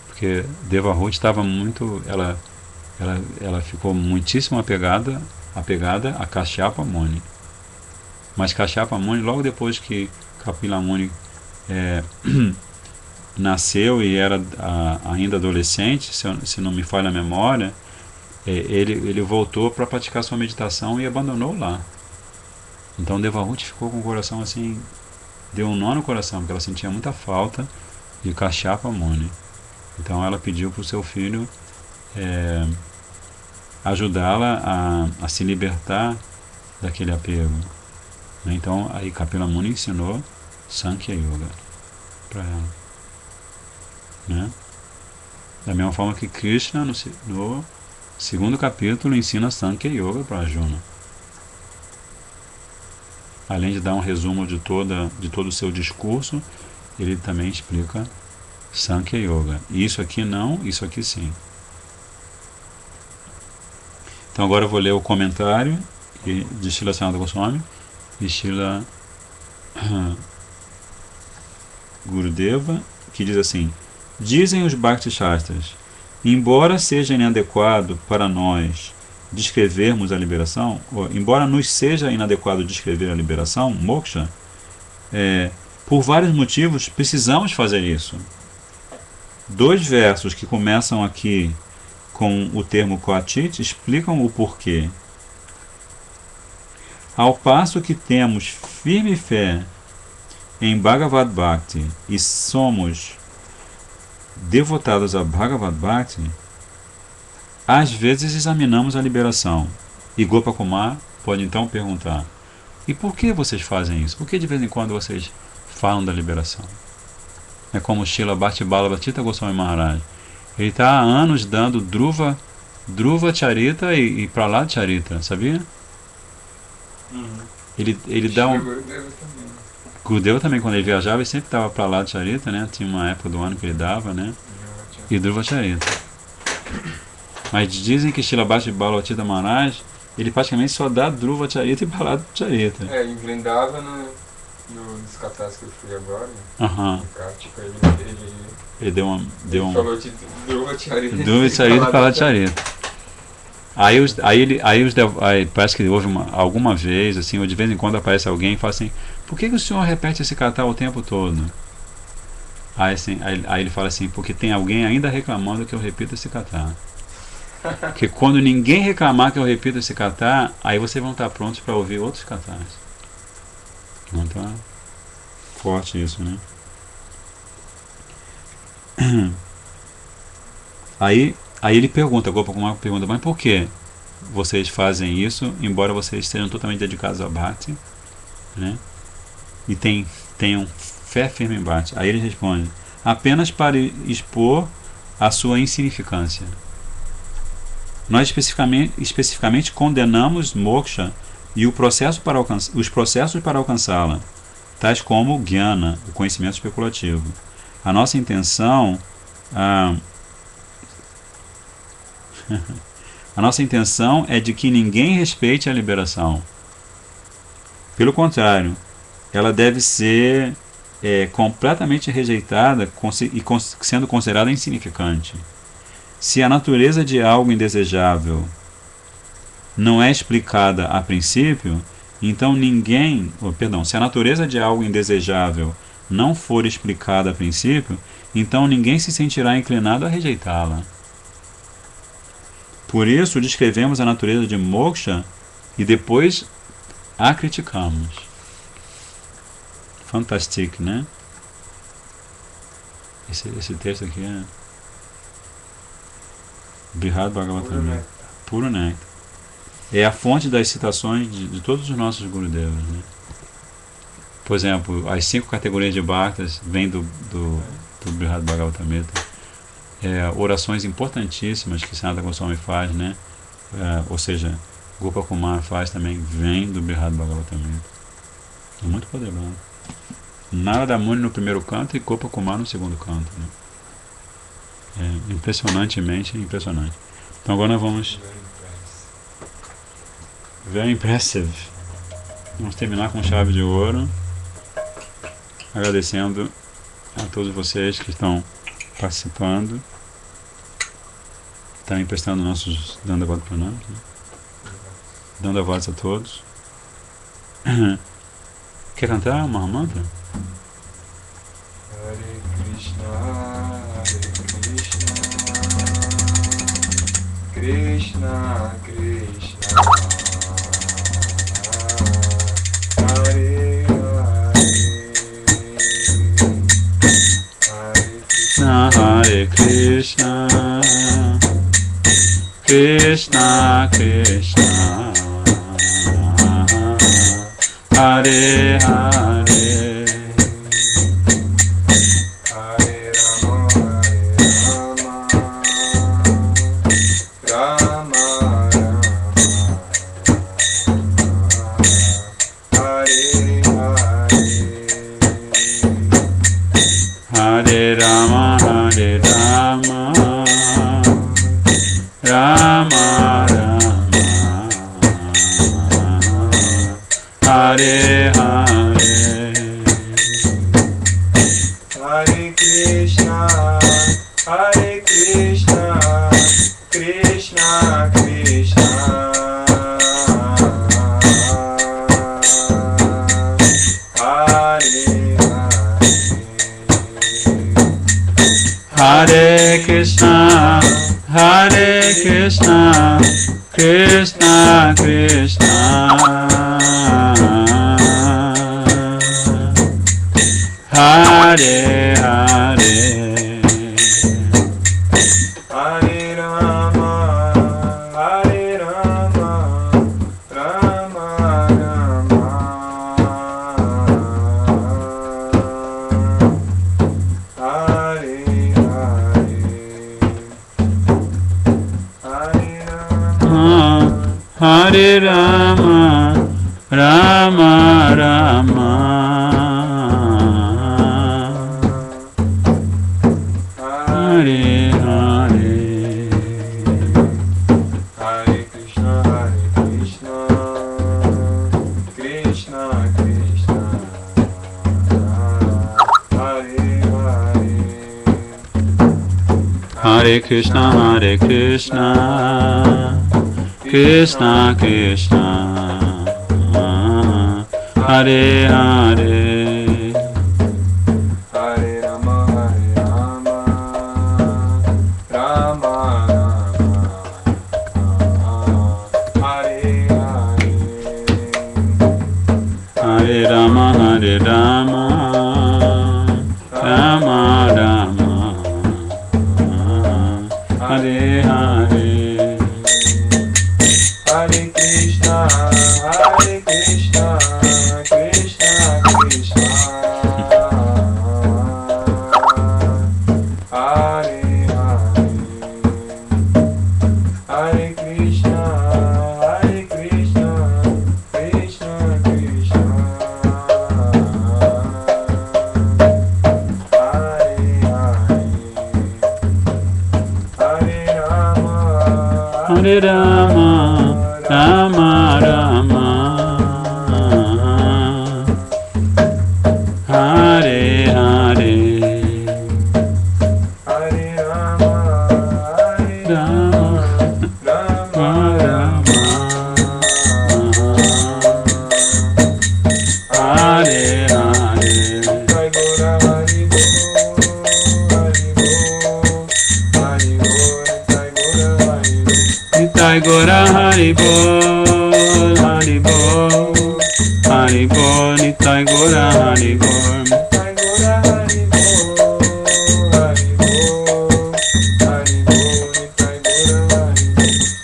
porque Devahuti estava muito, ela ficou muitíssimo apegada a Kashyapa Muni. Mas Kashyapa Muni, logo depois que Kapila Muni nasceu e era ainda adolescente, se não me falha a memória, ele voltou para praticar sua meditação e abandonou lá. Então Devahuti ficou com o coração assim, deu um nó no coração, porque ela sentia muita falta de Kashyapa Muni. Então ela pediu para o seu filho ajudá-la a se libertar daquele apego. Então aí Kapila Muni ensinou Sankhya Yoga para ela, né? Da mesma forma que Krishna no segundo capítulo ensina Sankhya Yoga para Arjuna. Além de dar um resumo de todo o seu discurso, ele também explica Sankhya Yoga. Isso aqui não, isso aqui sim. Então agora eu vou ler o comentário de Srila Sanatana Goswami e Srila Gurudeva, que diz assim: dizem os Bhakti Shastras, embora seja inadequado para nós descrevermos a liberação, ou, embora nos seja inadequado descrever a liberação, moksha, por vários motivos precisamos fazer isso. 2 versos que começam aqui com o termo Koachit explicam o porquê. Ao passo que temos firme fé em Bhagavad Bhakti e somos devotados a Bhagavad Bhakti, às vezes examinamos a liberação. E Gopakumar pode então perguntar: e por que vocês fazem isso? Por que de vez em quando vocês falam da liberação? É como Srila Bhakti-Bhagavad Goswami Maharaj. Ele está há anos dando Dhruva Charita e Prahlad Charita, sabia? Ele dá um... Gurudeva também, quando ele viajava, ele sempre dava Prahlad Charita, né? Tinha uma época do ano que ele dava, né? E Dhruva Charita. Mas dizem que Srila Bhakti Maharaj, ele praticamente só dá Dhruva Charita e Prahlad Charita. Em Vrindavana, nos catas que eu fui agora, no Kartika, ele deu uma... Ele falou de Dhruva Charita. Dhruva Charita e Prahlad Charita. Aí parece que houve alguma vez, assim, ou de vez em quando aparece alguém e fala assim: por que o senhor repete esse kata o tempo todo? Aí ele fala assim: porque tem alguém ainda reclamando que eu repito esse kata. Porque quando ninguém reclamar que eu repito esse kata, aí vocês vão estar prontos para ouvir outros katas. Então é forte isso, né? Aí ele pergunta, Gopakumar pergunta: mas por que vocês fazem isso, embora vocês estejam totalmente dedicados a Bhakti, né? E tenham fé firme em Bhakti? Aí ele responde: apenas para expor a sua insignificância. Nós especificamente condenamos moksha e os processos para alcançá-la, tais como o jnana, o conhecimento especulativo. A nossa intenção é de que ninguém respeite a liberação. Pelo contrário, ela deve ser completamente rejeitada e sendo considerada insignificante. Se a natureza de algo indesejável não é explicada a princípio, então se a natureza de algo indesejável não for explicada a princípio, então ninguém se sentirá inclinado a rejeitá-la. Por isso, descrevemos a natureza de moksha e depois a criticamos. Fantástico, né? Esse texto aqui é Brihad Bhagavatam, puro néctar. É a fonte das citações de todos os nossos Gurudevas, né? Por exemplo, as 5 categorias de bhaktas vêm do Brihad Bhagavatamrita. Orações importantíssimas que Sanatana Goswami faz, né? Ou seja, Gopakumar faz também, vem do Brihad Bhagavatamrita. É muito poderoso. Narada Muni no primeiro canto e Gopakumar no segundo canto, né? Impressionantemente impressionante. Então agora nós vamos Very impressive. Vamos terminar com chave de ouro, agradecendo a todos vocês que estão participando, também prestando nossos Dandavat Pranams, né? Dandavats a todos. Quer cantar uma mantra? Hare Krishna, Krishna Krishna, Hare Hare Krishna, Krishna Krishna, Hare Hare, Hare Rama, Hare Rama, Hare Rama, Rama Rama, Hare Hare, Hare Krishna, Krishna Krishna, Hare Krishna, Krishna Krishna, Hare Hare, Hare Rama, Rama Rama, Hare Hare Rama, Rama Rama, Hare Hare, Hare Krishna, Krishna Krishna, Hare Hare, Hare Krishna, Krishna Krishna, Hare Hare, Hare Rama, Rama Rama, Hare Hare, Hare Rama, Rama Rama, Hare Hare, Hare Krishna, Krishna Krishna, Hare Hare, Hare Krishna, Krishna Krishna, Hare Hare, Hare Rama, Rama Rama, Hare Hare, Hare Rama, Rama Rama Hare Hare, Jai Gora Hari Bol, Hari Bol, Hari Bol, Nitai Gora Hari Bol, Jai Gora Hari Bol,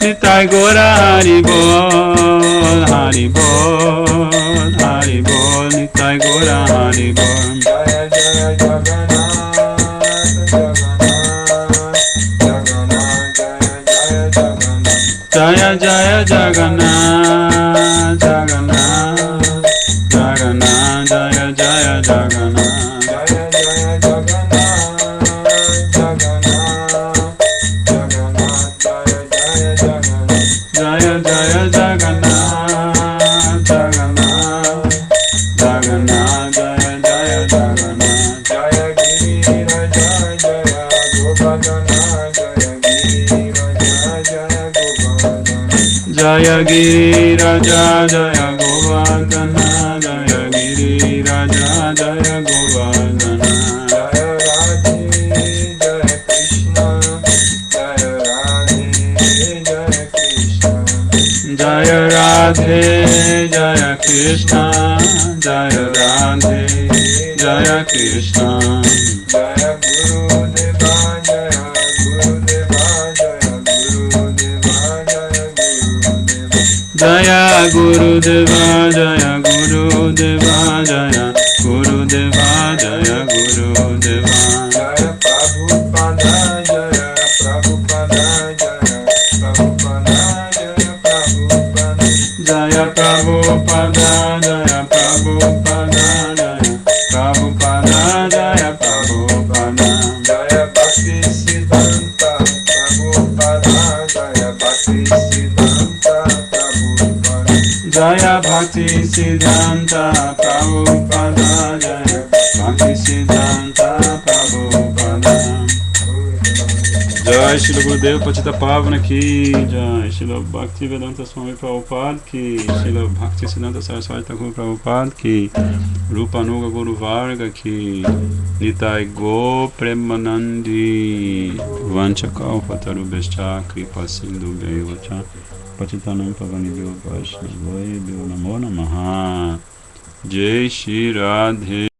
Nitai Gora Hari Bol, Hari Bol, Hari Bol, Nitai Gora Hari Bol, Jaya Jaya Jagannath, Jagannath, Jagannath, Jaya Jaya Jagannath, Jaya Jaya Jagannath, Jaya Giri Raja Jaya Govardhana Jaya Giri Raja Jaya Govardhana Jaya Radhe Jaya Krishna Jaya Radhe Jaya Krishna Jaya Gurudeva Jaya Gurudeva Jaya Gurudeva Jaya Gurudeva Jaya Prabhupada Jaya Prabhupada Jaya Prabhupada Jaya Prabhupada Jaya Prabhupada Jaya Prabhupada Jaya Prabhupada Jaya Prabhupada Jaya Bhakti Siddhanta Prabhupada Jaya Bhakti Siddhanta Jaya Bhakti Siddhanta Prabhupada Jaya Bhakti Siddhanta Prabhupada Jai Shri Gurudev Patita Pavana Ki Jai Shri Bhakti Vedanta Swami Prabhupada Ki Shri Bhakti Siddhanta Saraswati Thakur Prabhupada Ki Rupa Nuga Guru Varga Ki Nitai Go Premanandi Vanchakalpatarubhascha Kripa Sindhu Bhaivacha Patitanam Pavanibhyo Vaishnavaya Namo Namaha Jai Shri Radhe